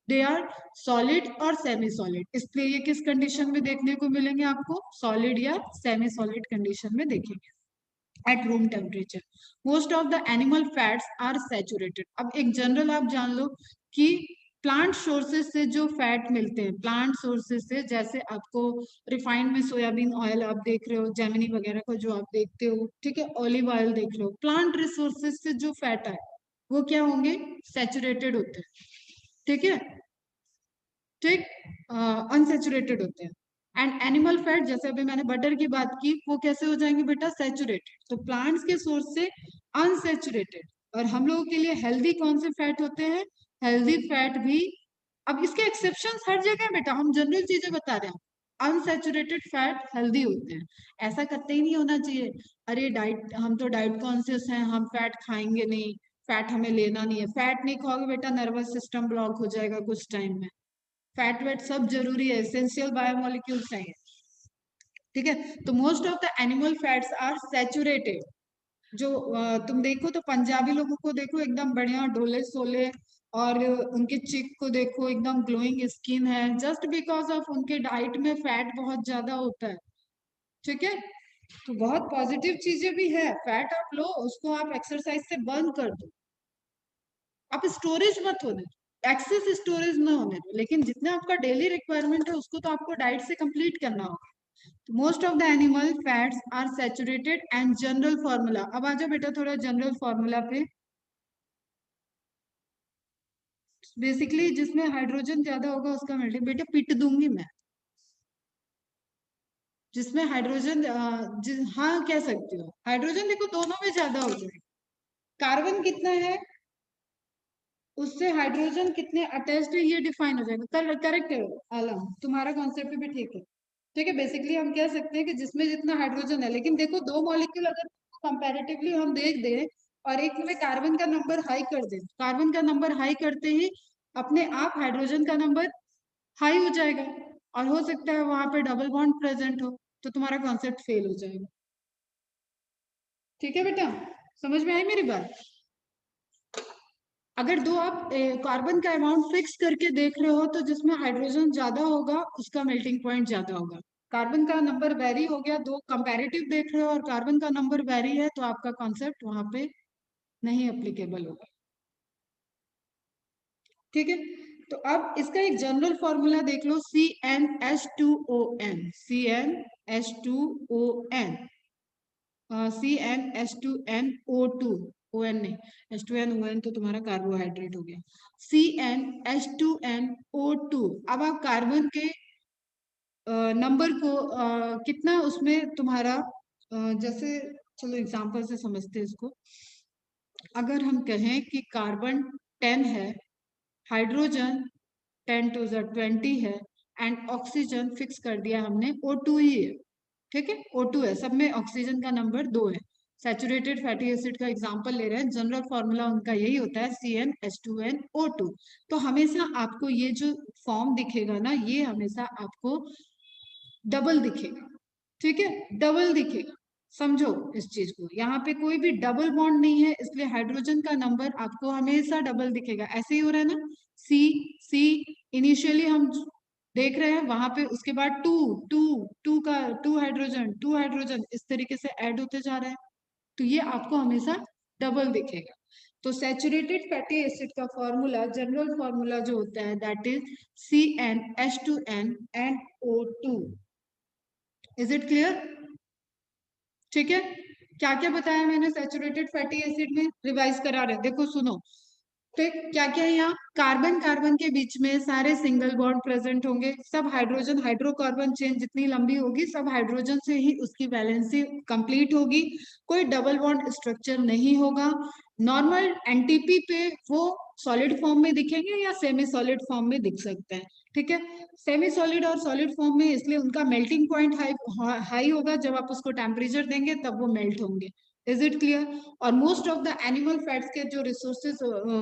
दे आर सॉलिड और सेमी सॉलिड, इसलिए ये किस कंडीशन में देखने को मिलेंगे आपको, सॉलिड या सेमी सॉलिड कंडीशन में देखेंगे at room temperature. Most of the animal fats are saturated. अब एक जनरल आप जान लो कि प्लांट सोर्सेज से जो फैट मिलते हैं, प्लांट सोर्सेज से, जैसे आपको रिफाइंड में सोयाबीन ऑयल आप देख रहे हो, जेमिनी वगैरह को जो आप देखते हो, ठीक है, ऑलिव ऑयल देख रहे हो, प्लांट रिसोर्सेज से जो फैट है वो क्या होंगे, सैचुरेटेड होते हैं। ठीक है, ठीक, अनसेचुरेटेड होते हैं। एंड एनिमल फैट, जैसे अभी मैंने बटर की बात की, वो कैसे हो जाएंगे बेटा, सैचुरेटेड। तो प्लांट्स के सोर्स से अनसेचुरेटेड, और हम लोगों के लिए हेल्दी कौन से फैट होते हैं? हेल्दी फैट भी, अब इसके एक्सेप्शंस हर जगह है बेटा, हम जनरल चीजें बता रहे हैं। अनसैचुरेटेड फैट हेल्दी होते हैं, ऐसा करते ही नहीं होना चाहिए। अरे डाइट, हम तो डाइट कॉन्शियस हैं, हम फैट खाएंगे नहीं, फैट हमें लेना नहीं है। फैट नहीं खाओगे बेटा, नर्वस सिस्टम ब्लॉक हो जाएगा कुछ टाइम में। फैट वेट सब जरूरी है, एसेंशियल बायोमोलिक्यूल्स हैं ये, ठीक है। तो most of the animal fats are saturated. जो तुम देखो तो पंजाबी लोगों को देखो एकदम बढ़िया डोले सोले, और उनके चिक को देखो एकदम ग्लोइंग स्किन है, जस्ट बिकॉज ऑफ उनके डाइट में फैट बहुत ज्यादा होता है, ठीक है। तो बहुत पॉजिटिव चीजें भी है, फैट आप लो, उसको आप एक्सरसाइज से बर्न कर दो, आप स्टोरेज मत होने दो, एक्सेस स्टोरेज ना होने दो, लेकिन जितना आपका डेली रिक्वायरमेंट है उसको तो आपको डाइट से कंप्लीट करना होगा। Most of the animal fats are saturated and general formula. अब आ जाओ बेटा थोड़ा जनरल फॉर्मूला पे। बेसिकली जिसमें हाइड्रोजन ज्यादा होगा उसका मेल्टिंग, बेटा पिट दूंगी मैं। जिसमें हाइड्रोजन हाँ कह सकती हो, हाइड्रोजन देखो दोनों में ज्यादा हो जाएगा। कार्बन कितना है, उससे हाइड्रोजन कितने अटैच्ड है ये डिफाइन हो जाएगा। करेक्ट है आलम, तुम्हारा कॉन्सेप्ट भी ठीक है, ठीक है। बेसिकली हम कह सकते हैं कि जिसमें जितना हाइड्रोजन है, लेकिन देखो दो मॉलिक्यूल अगर कंपैरेटिवली हम देख दें और एक में कार्बन का नंबर हाई कर दें, कार्बन का नंबर हाई करते ही अपने आप हाइड्रोजन का नंबर हाई हो जाएगा, और हो सकता है वहां पे डबल बॉन्ड प्रेजेंट हो, तो तुम्हारा कॉन्सेप्ट फेल हो जाएगा, ठीक है बेटा। समझ में आई मेरी बात? अगर दो आप कार्बन का अमाउंट फिक्स करके देख रहे हो, तो जिसमें हाइड्रोजन ज्यादा होगा उसका मेल्टिंग पॉइंट ज्यादा होगा। कार्बन का नंबर वेरी हो गया, दो कंपैरेटिव देख रहे हो और कार्बन का नंबर वेरी है, तो आपका कॉन्सेप्ट वहां पे नहीं एप्लीकेबल होगा, ठीक है। तो अब इसका एक जनरल फॉर्मूला देख लो, CnH2ON, CnH2ON, CnH2nO2, ON नहीं, H2nON तो तुम्हारा कार्बोहाइड्रेट हो गया, CnH2nO2। अब आप कार्बन के नंबर को कितना उसमें तुम्हारा जैसे, चलो एग्जांपल से समझते हैं इसको। अगर हम कहें कि कार्बन 10 है, हाइड्रोजन 10 to the 20 है, एंड ऑक्सीजन फिक्स कर दिया हमने O2 ही है, ठीक है। O2 है, सब में ऑक्सीजन का नंबर 2 है। सैचुरेटेड फैटी एसिड का एग्जांपल ले रहे हैं, जनरल फॉर्मूला उनका यही होता है, CnH2nO2। तो हमेशा आपको ये जो फॉर्म दिखेगा ना, ये हमेशा आपको डबल दिखेगा, ठीक है, डबल दिखेगा। समझो इस चीज को, यहाँ पे कोई भी डबल बॉन्ड नहीं है, इसलिए हाइड्रोजन का नंबर आपको हमेशा डबल दिखेगा। ऐसे ही हो रहा है ना, सी सी इनिशियली हम देख रहे हैं वहां पे, उसके बाद टू टू टू का टू हाइड्रोजन इस तरीके से ऐड होते जा रहे हैं, तो ये आपको हमेशा डबल दिखेगा। तो सैचुरेटेड फैटी एसिड का फॉर्मूला, जनरल फॉर्मूला जो होता है, that is CnH2n and O2। Is it clear? ठीक है। क्या क्या बताया मैंने सैचुरेटेड फैटी एसिड में, रिवाइज करा रहे, देखो सुनो। ठीक, क्या क्या है यहाँ, कार्बन कार्बन के बीच में सारे सिंगल बॉन्ड प्रेजेंट होंगे, सब हाइड्रोजन, हाइड्रोकार्बन चेन जितनी लंबी होगी सब हाइड्रोजन से ही उसकी वैलेंसी कंप्लीट होगी, कोई डबल बॉन्ड स्ट्रक्चर नहीं होगा। नॉर्मल एनटीपी पे वो सॉलिड फॉर्म में दिखेंगे या सेमी सॉलिड फॉर्म में दिख सकते हैं, ठीक है। सेमी सॉलिड और सॉलिड फॉर्म में इसलिए उनका मेल्टिंग पॉइंट हाई होगा, जब आप उसको टेम्परेचर देंगे तब वो मेल्ट होंगे। Is it clear? और most of the animal fats के जो रिसोर्सेज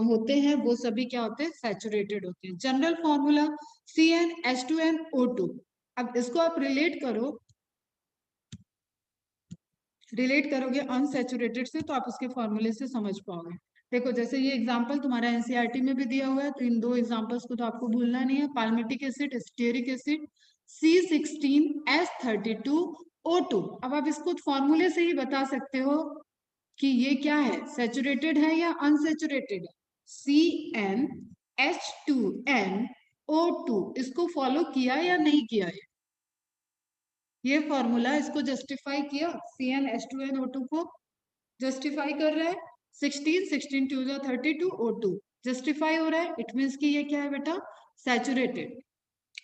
होते हैं वो सभी क्या होते हैं, सैचुरेटेड होते हैं। General formula CnH2nO2। अब इसको आप रिलेट करोगे अनसैचुरेटेड से, तो आप उसके फॉर्मूले से समझ पाओगे। देखो जैसे ये एग्जांपल तुम्हारा एनसीईआरटी में भी दिया हुआ है, तो इन दो एग्जांपल्स को तो आपको भूलना नहीं है। Palmitic acid, stearic acid, C16H32O2। अब आप इसको फॉर्मूले से ही बता सकते हो कि ये क्या है, सैचुरेटेड है या अनसैचुरेटेड है। CnH2nO2, इसको फॉलो किया या नहीं किया है, ये फॉर्मूला इसको जस्टिफाई किया, CnH2nO2 को जस्टिफाई कर रहा है। 16 16 2 32 O2 जस्टिफाई हो रहा है, इट मीन्स कि ये क्या है बेटा, सैचुरेटेड।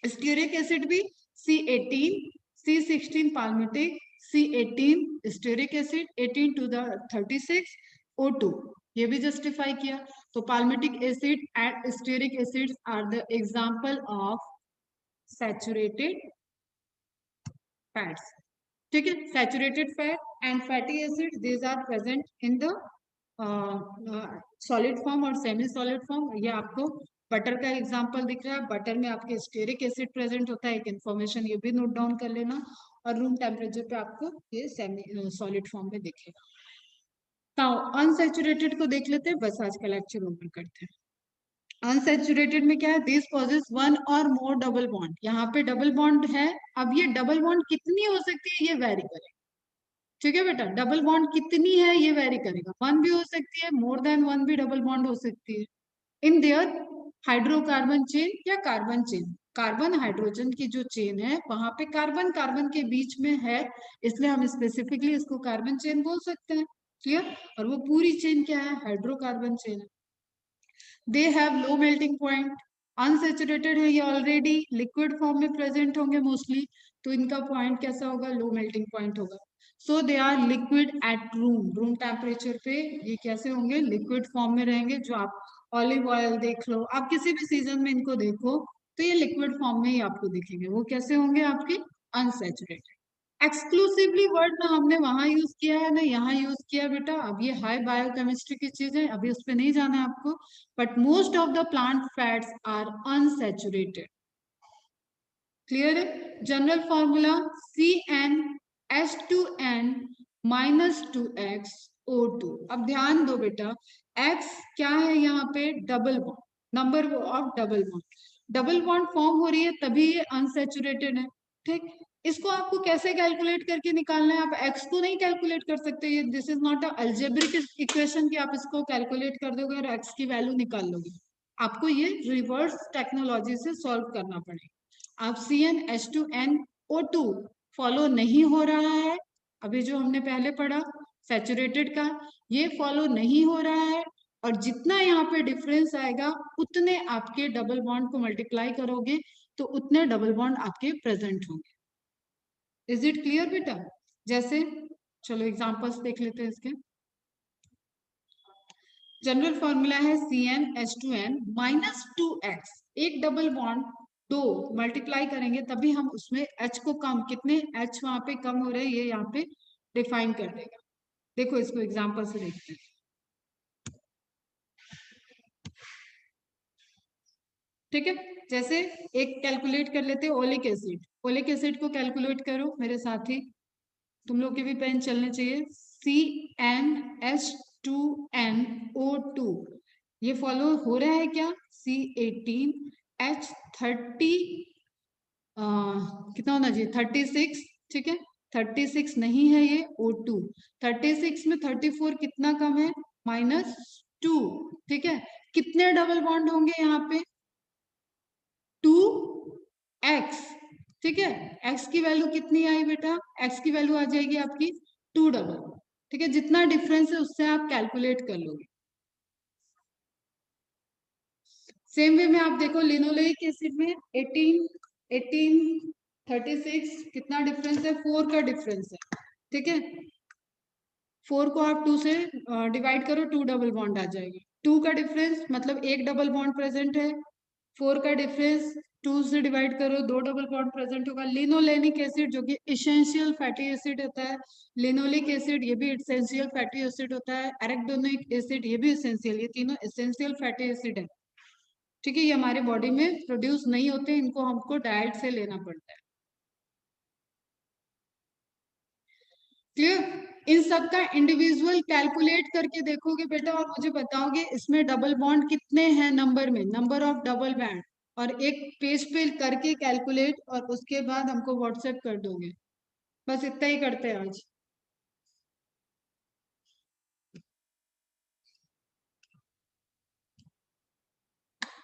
स्टीयरिक एसिड भी C18, C16 palmitic, C18 stearic acid, 18 to the 36 O2। ये भी जस्टिफाई किया। तो palmitic acid and stearic acids are the example of saturated fats. ठीक है, saturated fat and fatty acid these are present in the solid form और सेमी सॉलिड फॉर्म। ये आपको बटर का एग्जांपल दिख रहा है, बटर में आपके स्टेरिक एसिड प्रेजेंट होता है, एक इन्फॉर्मेशन ये भी नोट डाउन कर लेना, और रूम टेम्परेचर पे आपको ये सेमी सॉलिड फॉर्म में दिखेगा। तो अनसैचुरेटेड को देख लेते हैं, बस आज का लेक्चर ओवर करते हैं। अनसैचुरेटेड में क्या है, दिस पॉजेस वन और मोर डबल बॉन्ड, यहाँ पे डबल बॉन्ड है। अब ये डबल बॉन्ड कितनी हो सकती है ये वेरी करेगा। ठीक है बेटा, डबल बॉन्ड कितनी है ये वेरी करेगा, वन भी हो सकती है, मोर देन वन भी डबल बॉन्ड हो सकती है इन देयर हाइड्रोकार्बन चेन या कार्बन चेन। कार्बन हाइड्रोजन की जो चेन है वहां पे कार्बन कार्बन के बीच में है, इसलिए हम स्पेसिफिकली इसको कार्बन चेन बोल सकते हैं। क्लियर, और वो पूरी चेन क्या है, हाइड्रोकार्बन चेन है। They have low melting point, unsaturated है ये ऑलरेडी, लिक्विड फॉर्म में प्रेजेंट होंगे मोस्टली, तो इनका पॉइंट कैसा होगा, लो मेल्टिंग पॉइंट होगा। So they are liquid at room temperature पे ये कैसे होंगे, लिक्विड फॉर्म में रहेंगे। जो आप ऑलिव ऑयल देख लो, आप किसी भी सीजन में इनको देखो तो ये लिक्विड फॉर्म में ही आपको दिखेंगे। वो कैसे होंगे आपके, अनसेचुरेटेड। एक्सक्लूसिवली वर्ड ना हमने वहां यूज किया है ना यहाँ यूज किया बेटा। अब ये हाई बायोकेमिस्ट्री की चीज है, अभी उस पर नहीं जाना है आपको, but most of the plant fats are unsaturated. Clear है, जनरल फॉर्मूला CnH2n -2xO2। अब ध्यान दो बेटा, X क्या है यहाँ पे, double bond, number of double bond, double bond form हो रही है तभी ये अनसेचुरेटेड है। ठीक, इसको आपको कैसे कैलकुलेट करके निकालना है, आप एक्स को नहीं कैलकुलेट कर सकते, ये this is not a algebraic equation कि आप इसको कैलकुलेट कर दोगे और एक्स की वैल्यू निकाल लोगे। आपको ये रिवर्स टेक्नोलॉजी से सॉल्व करना पड़ेगा। अब CnH2nO2 फॉलो नहीं हो रहा है, अभी जो हमने पहले पढ़ा सैचुरेटेड का, ये फॉलो नहीं हो रहा है, और जितना यहाँ पे डिफरेंस आएगा उतने आपके डबल बॉन्ड को मल्टीप्लाई करोगे तो उतने डबल बॉन्ड आपके प्रेजेंट होंगे। इज इट क्लियर बेटा, जैसे चलो एग्जांपल्स देख लेते हैं इसके। जनरल फॉर्मूला है CnH2n -2x, एक डबल बॉन्ड दो मल्टीप्लाई करेंगे तभी हम उसमें H को कम, कितने H वहां पे कम हो रहे हैं ये यहाँ पे डिफाइन कर देगा। देखो इसको एग्जांपल से देखते हैं। ठीक है, जैसे एक कैलकुलेट कर लेते हैं ओलिक एसिड, ओलिक एसिड को कैलकुलेट करो मेरे साथ ही, तुम लोग के भी पेन चलने चाहिए। CnH2nO2 ये फॉलो हो रहा है क्या, C18H30 कितना होना चाहिए 36। ठीक है, 36 नहीं है ये O2, 36 में 34 कितना कम है, -2। ठीक है, कितने डबल बॉन्ड होंगे यहाँ पे, 2x। ठीक है, x की वैल्यू कितनी आई बेटा, x की वैल्यू आ जाएगी आपकी 2 डबल। ठीक है, जितना डिफरेंस है उससे आप कैलकुलेट कर लोगे। सेम वे में आप देखो लिनोलेइक एसिड में 36 कितना डिफरेंस है, 4 का डिफरेंस है। ठीक है, 4 को आप 2 से डिवाइड करो, 2 डबल बॉन्ड आ जाएगी। 2 का डिफरेंस मतलब एक डबल बॉन्ड प्रेजेंट है, 4 का डिफरेंस 2 से डिवाइड करो, 2 डबल बॉन्ड प्रेजेंट होगा। लिनोलेनिक एसिड जो कि इसेंशियल फैटी एसिड होता है, लिनोलिक एसिड ये भी इसेंशियल फैटी एसिड होता है, एराकिडोनिक एसिड ये भी इसेंशियल, ये तीनों इसेंशियल फैटी एसिड है। ठीक है, ये हमारे बॉडी में प्रोड्यूस नहीं होते, इनको हमको डाइट से लेना पड़ता है। क्लियर, इन सब का इंडिविजुअल कैलकुलेट करके देखोगे बेटा और मुझे बताओगे इसमें डबल बॉन्ड कितने हैं नंबर में, नंबर ऑफ डबल बॉन्ड, और एक पेज पे करके कैलकुलेट और उसके बाद हमको व्हाट्सएप कर दोगे। बस इतना ही करते हैं आज।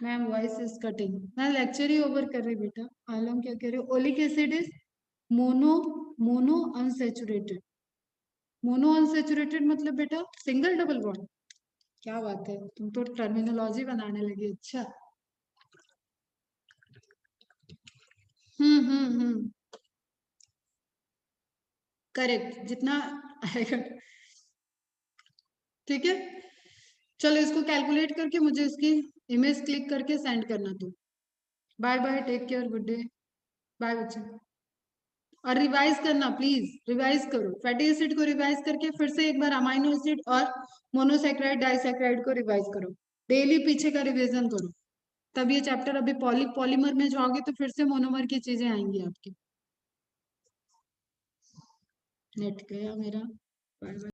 मैम वॉइस इज कटिंग, मैं लेक्चर ही ओवर कर रही बेटा। आलम क्या कह रहे हो, oleic acid is mono, mono unsaturated, mono unsaturated मतलब बेटा सिंगल डबल बॉन्ड। क्या बात है, तुम तो टर्मिनोलॉजी बनाने लगी, अच्छा। हम्म, करेक्ट, जितना आएगा। ठीक है, चलो इसको कैलकुलेट करके मुझे इसकी इमेज क्लिक करके सेंड करना तो। Bye bye, take care, good day. Bye बच्चे। और रिवाइज करना प्लीज, रिवाइज करो फैटी एसिड को, रिवाइज करके फिर से एक बार अमाइनो एसिड और मोनोसेक्राइड डाइसेक्राइड को रिवाइज करो। डेली पीछे का रिवीजन करो, तब ये चैप्टर अभी पॉलीमर में जाओगे तो फिर से मोनोमर की चीजें आएंगी आपकी। नेट गया मेरा। Bye bye.